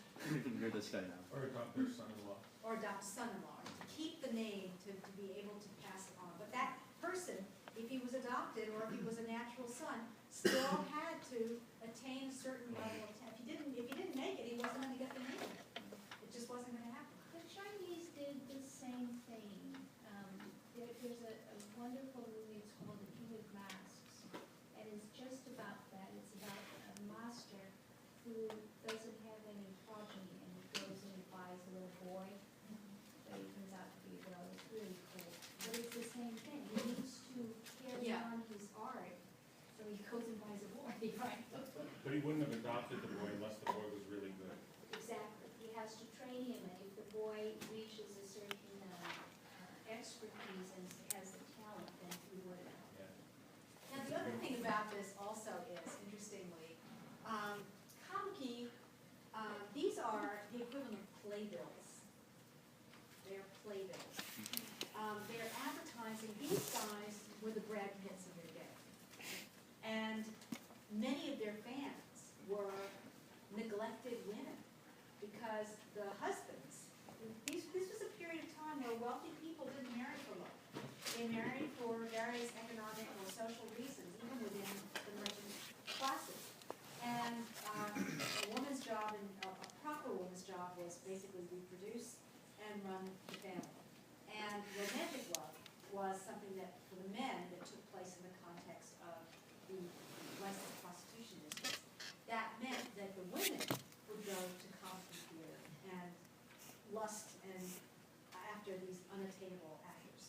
[SPEAKER 7] you're this guy now.
[SPEAKER 6] Or adopt their son-in-law.
[SPEAKER 8] Or adopt a son-in-law, to keep the name, to be able to pass it on. But that person, if he was adopted or if he was a natural son, still had to attain a certain level of talent. If he didn't make it, he wasn't going to get the name. It just wasn't going to happen.
[SPEAKER 4] The Chinese did the same thing. There's a wonderful movie, it's called The King of Masks, and it's just about that. It's about a master who doesn't have any progeny, and he goes and he buys a little boy, but he turns out to be a girl. It's really cool. But it's the same thing. He needs to carry
[SPEAKER 8] Yeah.
[SPEAKER 4] on his art, so he goes and buys a boy, right?
[SPEAKER 6] But he wouldn't have adopted the boy unless the boy was really good.
[SPEAKER 4] Exactly. He has to train him, and if the boy reaches a certain expertise and has the talent, then he would.
[SPEAKER 6] Yeah.
[SPEAKER 8] Now, the other thing about this also is, interestingly, kabuki, these are the equivalent of playbills. They're playbills. They're advertising, these guys were the Brad Pitts of their day. And many of their fans were neglected women because the husbands, this was a period of time where wealthy people didn't marry for love. They married for various economic or social reasons, even within the merchant classes. And a woman's job, and a proper woman's job, was basically reproduce and run the family. And romantic love was something that, for the men, that took place in the context of the licensed prostitution districts. That meant that the women would go to comedy theater and lust and after these unattainable actors.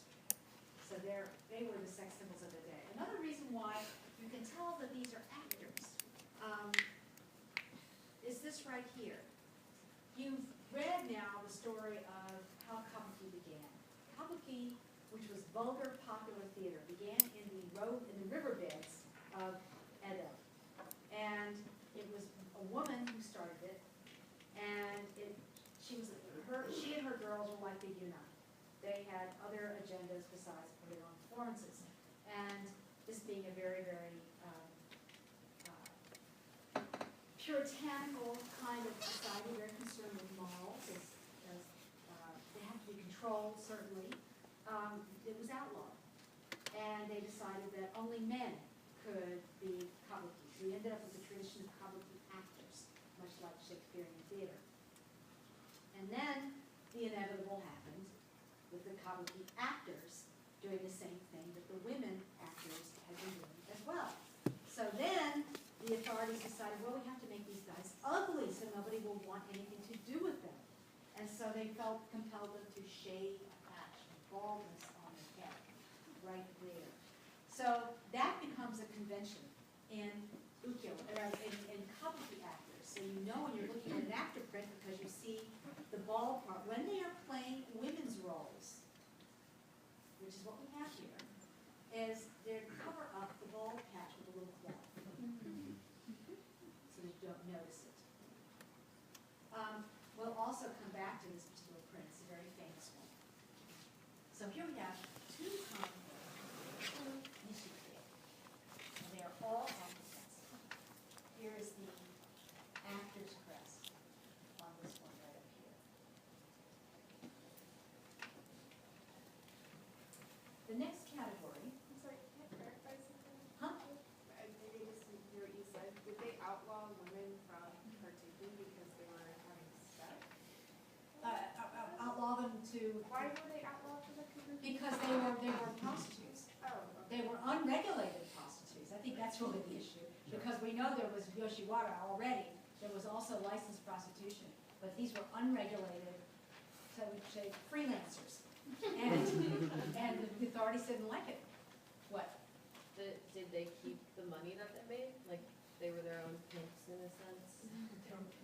[SPEAKER 8] So they were the sex symbols of the day. Another reason why you can tell that these are actors is this right here. You've read now the story of how kabuki began. Kabuki, which was vulgar popular theater, began in the riverbeds of Edo. woman who started it, and she and her girls were like the Yuna. They had other agendas besides putting on performances. And this being a very, very puritanical kind of society, very concerned with morals, as they have to be controlled, certainly, it was outlawed. And they decided that only men could be kabuki. We ended up with the tradition of kabuki actors, much like Shakespearean theater. And then the inevitable happened with the kabuki actors doing the same thing that the women actors had been doing as well. So then the authorities decided, well, we have to make these guys ugly so nobody will want anything to do with them. And so they felt compelled them to shave a patch of baldness on their head, right there. So that becomes a convention in ukiyo, in kabuki actors. So you know when you're looking at an actor print because you see the bald part. When they are playing women's roles, which is what we have here, is they cover up the bald patch with a little cloth. So that you don't notice it. We'll also come back to this particular print. It's a very famous one. So here we have two nishiki. And they are all opposites. Here is the actor's crest on this one right up here. The next category.
[SPEAKER 10] I'm sorry, can I clarify something?
[SPEAKER 8] Huh?
[SPEAKER 10] Maybe this is what you said. Did they outlaw women from partaking because they were having sex?
[SPEAKER 8] Outlaw them to,
[SPEAKER 10] Why were they outlawed from the community?
[SPEAKER 8] because they were prostitutes.
[SPEAKER 10] Oh,
[SPEAKER 8] They were unregulated prostitutes. I think that's really the issue. Because we know there was Yoshiwara already. There was also licensed prostitution. But these were unregulated, so we say freelancers. And the authorities didn't like it. What?
[SPEAKER 10] Did they keep the money that they made? Like, they were their own pimps in a sense?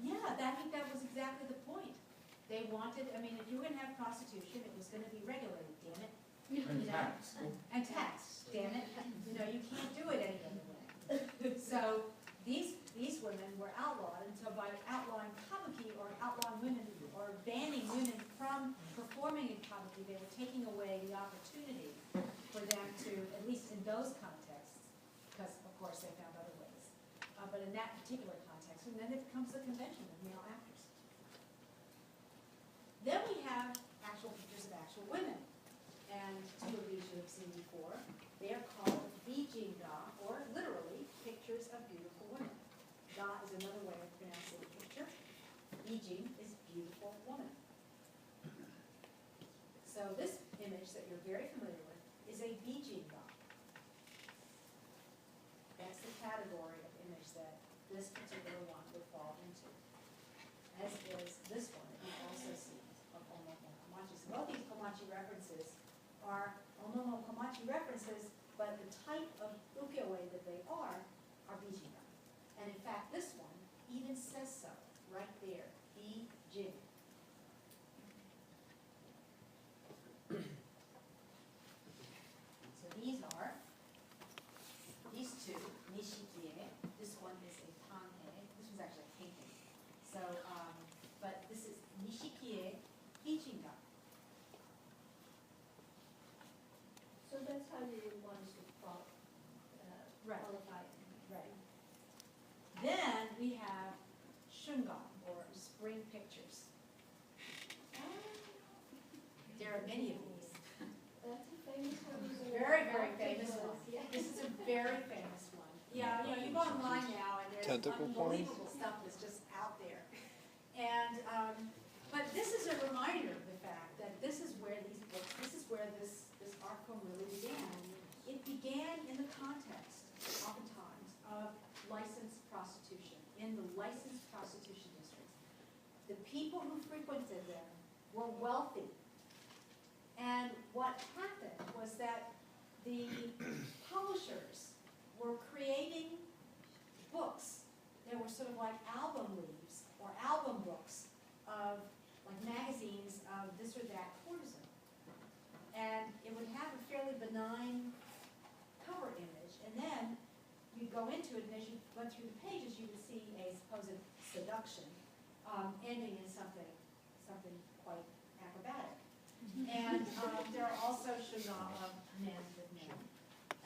[SPEAKER 8] Yeah, I think that was exactly the point. They wanted, I mean, if you were gonna have prostitution, it was gonna be regulated, damn it.
[SPEAKER 6] And tax.
[SPEAKER 8] And taxed, damn it. You know, you can't do it any other way. So these women were outlawed, and so by outlawing kabuki or outlawing women or banning women from performing in kabuki, they were taking away the opportunity for them to, at least in those contexts, because of course they found other ways, but in that particular context, and then it becomes the convention of male actors. Then we have actual pictures of actual women, and two of these you have seen before. They are called bijinga, or literally, pictures of beautiful women. Ga is another way of pronouncing picture. Bijin is beautiful woman. So this image that you're very familiar with is a bijinga. That's the category of image that this particular one would fall into. As is this one that you also see of Omomo Komachi. So both these Komachi references are Omomo Komachi references, but the type of ukiyo-e that they are bijinga. And in fact, this one even says so, right there, bijin. So these two, nishikie, this one is a tanhe, this was actually a painting. So, but this is nishikie bijinga.
[SPEAKER 4] So that's how you would want us to
[SPEAKER 8] Right.
[SPEAKER 4] qualify it.
[SPEAKER 8] Right. Then we have shungan, or spring pictures. There are many of these.
[SPEAKER 4] That's a famous one.
[SPEAKER 8] Very, very famous one.
[SPEAKER 4] Yeah.
[SPEAKER 8] This is a very famous one. Yeah, you know, you go online now and there's
[SPEAKER 9] Tentacle porn?
[SPEAKER 8] unbelievable stuff that's just out there. And, but this is a reminder of the fact that this is where these books, this is where this art form really began. It began in the context, oftentimes, of licensed prostitution, in the licensed prostitution districts. The people who frequented them were wealthy. And what happened was that the publishers were creating books. They were sort of like album leaves or album books of like magazines of this or that courtesan. And it would have a fairly benign cover image, and then you'd go into it, and as you went through the pages, you would see a supposed seduction, ending in something quite acrobatic. And there are also shangala men with men.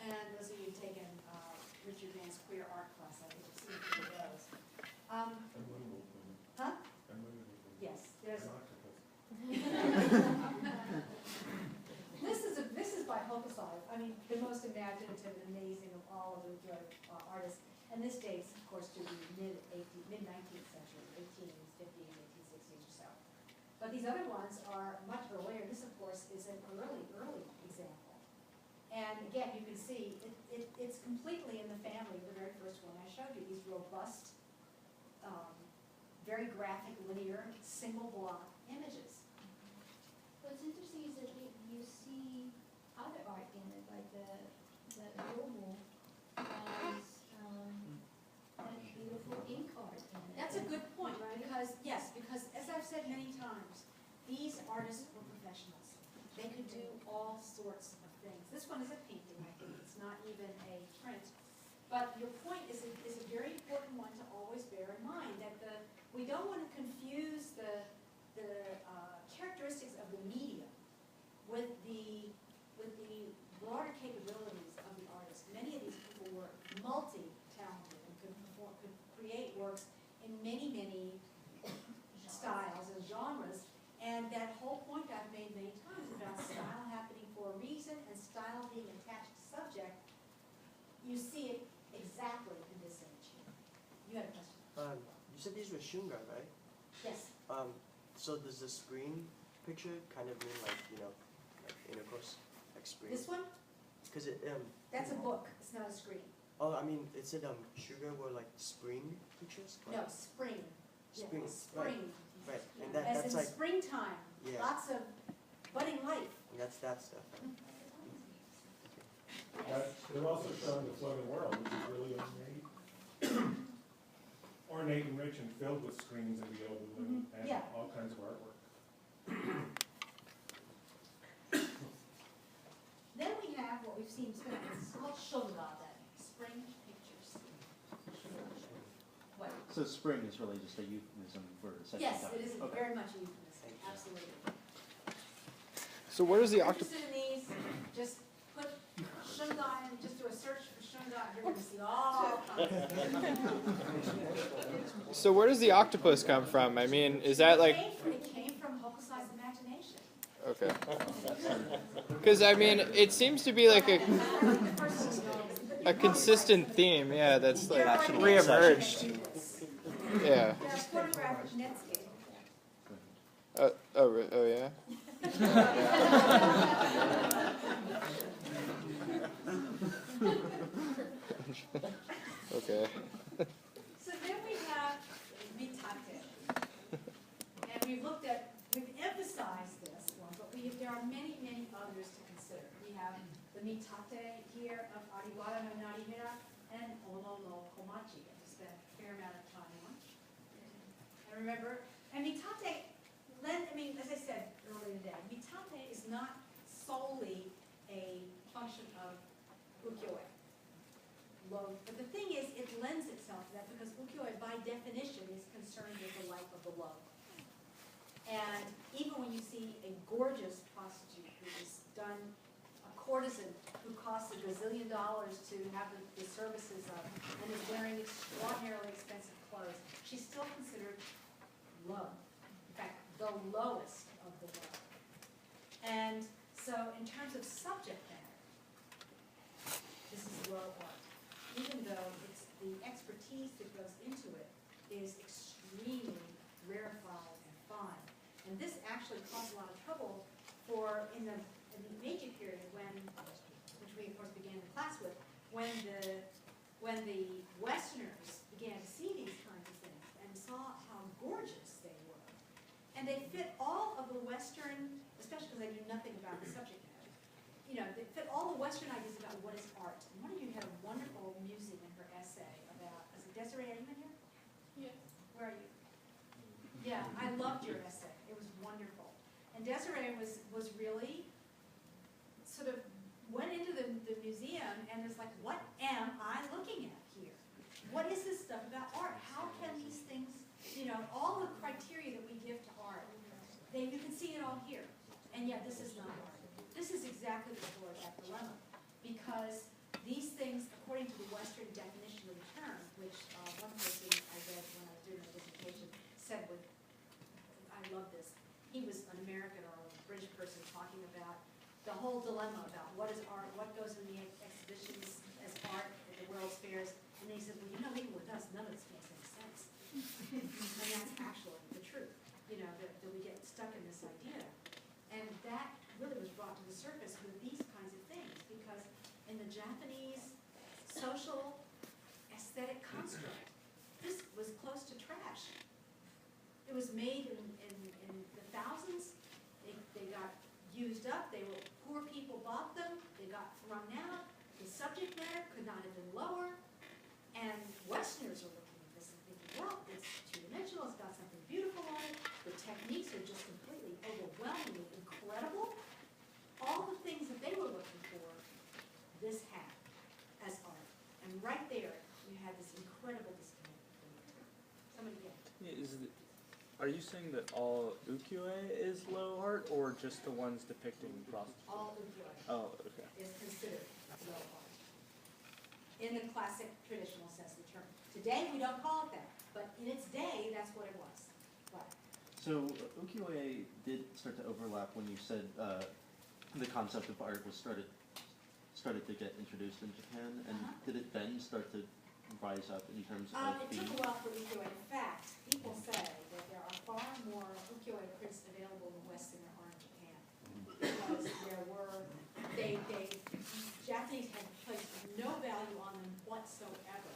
[SPEAKER 8] And those of you who've taken Richard Van's queer art class, I think you've seen a few of those.
[SPEAKER 6] And women with women.
[SPEAKER 8] Huh?
[SPEAKER 6] And women with women.
[SPEAKER 8] Yes, there's.
[SPEAKER 6] And octopus.
[SPEAKER 8] This is by Hokusai. I mean, the most imaginative and amazing of all of the artists. And this dates, of course, to the mid-19th century, 1850s, 1860s or so. But these other ones are much earlier. This, of course, is an early example. And again, you can see it's completely in the family of the very first one I showed you. These robust, very graphic, linear, single block images.
[SPEAKER 4] What's interesting is that you see other art in it, like the Robo has that beautiful ink art in it.
[SPEAKER 8] That's a good point, because as I've said many times, these artists were professionals. They could do all sorts of things. This one is a painting, I think. It's not even a print. But your point is a very important one to always bear in mind, that we don't want to confuse the characteristics of the medium with the broader capabilities of the artist. Many of these people were multi-talented and could create works in many styles and genres. And that whole point I've made many times about style happening for a reason and style being attached to subject, you see it exactly in this image here. You had a question?
[SPEAKER 5] You said these were shunga, right?
[SPEAKER 8] Yes.
[SPEAKER 5] So does the screen picture kind of mean like, like intercourse, like screen?
[SPEAKER 8] This one?
[SPEAKER 5] Because it,
[SPEAKER 8] That's a book. It's not a screen.
[SPEAKER 5] oh, I mean, it said sugar were like spring pictures?
[SPEAKER 8] No, spring.
[SPEAKER 5] Spring,
[SPEAKER 8] Yeah, spring.
[SPEAKER 5] Right, and
[SPEAKER 8] As
[SPEAKER 5] that's
[SPEAKER 8] in
[SPEAKER 5] like,
[SPEAKER 8] springtime.
[SPEAKER 5] yeah,
[SPEAKER 8] Lots of budding life.
[SPEAKER 5] and that's that stuff. Right?
[SPEAKER 6] They're also showing the floating world, which is really ornate. Ornate and rich and filled with screens and violas and
[SPEAKER 8] Yeah.
[SPEAKER 6] all kinds of artwork.
[SPEAKER 8] Then we have what we've seen spring. It's called shunga, then. Spring pictures. What?
[SPEAKER 7] So spring is really just a euphemism for sexy
[SPEAKER 8] Yes,
[SPEAKER 7] time.
[SPEAKER 8] it is
[SPEAKER 7] Okay.
[SPEAKER 8] very much a euphemism. Absolutely.
[SPEAKER 9] So where does the
[SPEAKER 8] If you're
[SPEAKER 9] octopus?
[SPEAKER 8] interested in these, just put shunga in, just do a search for shunga, and you're going to see all kinds.
[SPEAKER 9] So where does the octopus come from? I mean, is that like
[SPEAKER 8] It came from Hokusai's imagination.
[SPEAKER 9] okay? Because I mean, it seems to be like a consistent theme. Yeah, that's like reemerged. Yeah.
[SPEAKER 8] There are photographic netscape.
[SPEAKER 9] Oh yeah. Okay.
[SPEAKER 8] So then we have mitate. And we've emphasized this one, but there are many others to consider. We have the mitate here of Ariwara no Narihira and Ono no Komachi. I spent a fair amount of time on. And remember, and mitate, as I said earlier today, mitate is not solely a function of ukiyo-e. But the thing is, it lends itself to that because ukiyo-e, by definition, is concerned with the life of the low. And even when you see a gorgeous prostitute who is done, a courtesan who costs $1 gazillion to have the services of, and is wearing extraordinarily expensive clothes, she's still considered low. In fact, the lowest of the low. And so in terms of subject matter, this is low art. Even though the expertise that goes into it is extremely rarefied and fine. And this actually caused a lot of trouble in the Meiji period which we of course began the class with, when the Westerners began to see these kinds of things and saw how gorgeous they were. And they fit all of the Western, especially because they knew nothing about the subject matter, they fit all the Western ideas about what is art. And one of you had a wonderful musing in her essay about, is it Desiree, are you in here?
[SPEAKER 10] Yes.
[SPEAKER 8] Where are you? Yeah, I loved your essay. It was wonderful. And Desiree was really sort of went into the museum and was like, what am I looking at here? know, all the criteria that we give to art, you can see it all here. And yet, this is not art. This is exactly the core of that dilemma. Because these things, according to the Western definition of the term, which one person I read when I was doing my dissertation said, I love this. He was an American or a British person talking about the whole dilemma about what is art, what goes in the exhibitions as art at the World's Fairs. And they said, well, you know, even with us, none of this makes any sense. And that's actually the truth, you know, that we get stuck in this idea. And that really was brought to the surface with these kinds of things, because in the Japanese social aesthetic construct, this was close to trash. It was made in the thousands. They got used up. Poor people bought them. They got thrown out. The subject matter could not have been lower. And Westerners are looking at this and thinking, well, it's two-dimensional. It's got something beautiful on it. The techniques are just completely overwhelmingly incredible. All the things that they were looking for, this had as art. And right there, you had this incredible disconnect between the two. Somebody get it.
[SPEAKER 2] Are you saying that all ukiyo-e is low art, or just the ones depicting prostitutes?
[SPEAKER 8] All ukiyo-e
[SPEAKER 2] Oh, okay.
[SPEAKER 8] is considered low art in the classic traditional sense of the term. Today, we don't call it that, but in its day, that's what it was. What?
[SPEAKER 7] So ukiyo-e did start to overlap when you said the concept of art was started to get introduced in Japan, and did it then start to rise up in terms of
[SPEAKER 8] It took a while for ukiyo-e. In fact, people say that there are far more ukiyo-e prints available in the West than there are in Japan. Because Japanese had placed no value on them whatsoever.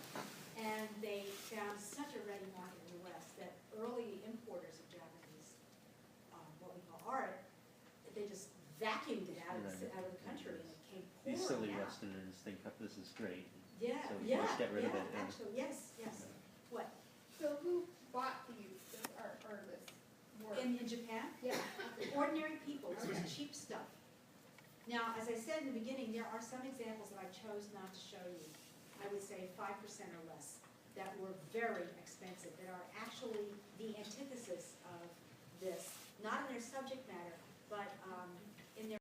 [SPEAKER 8] And they found such a ready market in the West that early importers of Japanese, what we call art, they just vacuumed it out of the country, and it came pouring
[SPEAKER 7] these silly
[SPEAKER 8] out.
[SPEAKER 7] Westerners think that this is great.
[SPEAKER 8] Yeah,
[SPEAKER 7] So we can just get rid of it. And
[SPEAKER 8] actually, yes. What?
[SPEAKER 10] So who bought these, this art, or this work?
[SPEAKER 8] In Japan?
[SPEAKER 10] Yeah.
[SPEAKER 8] Ordinary people, this was cheap stuff. Now, as I said in the beginning, there are some examples that I chose not to show you. I would say 5% or less, that were very expensive, that are actually the antithesis of this, not in their subject matter, but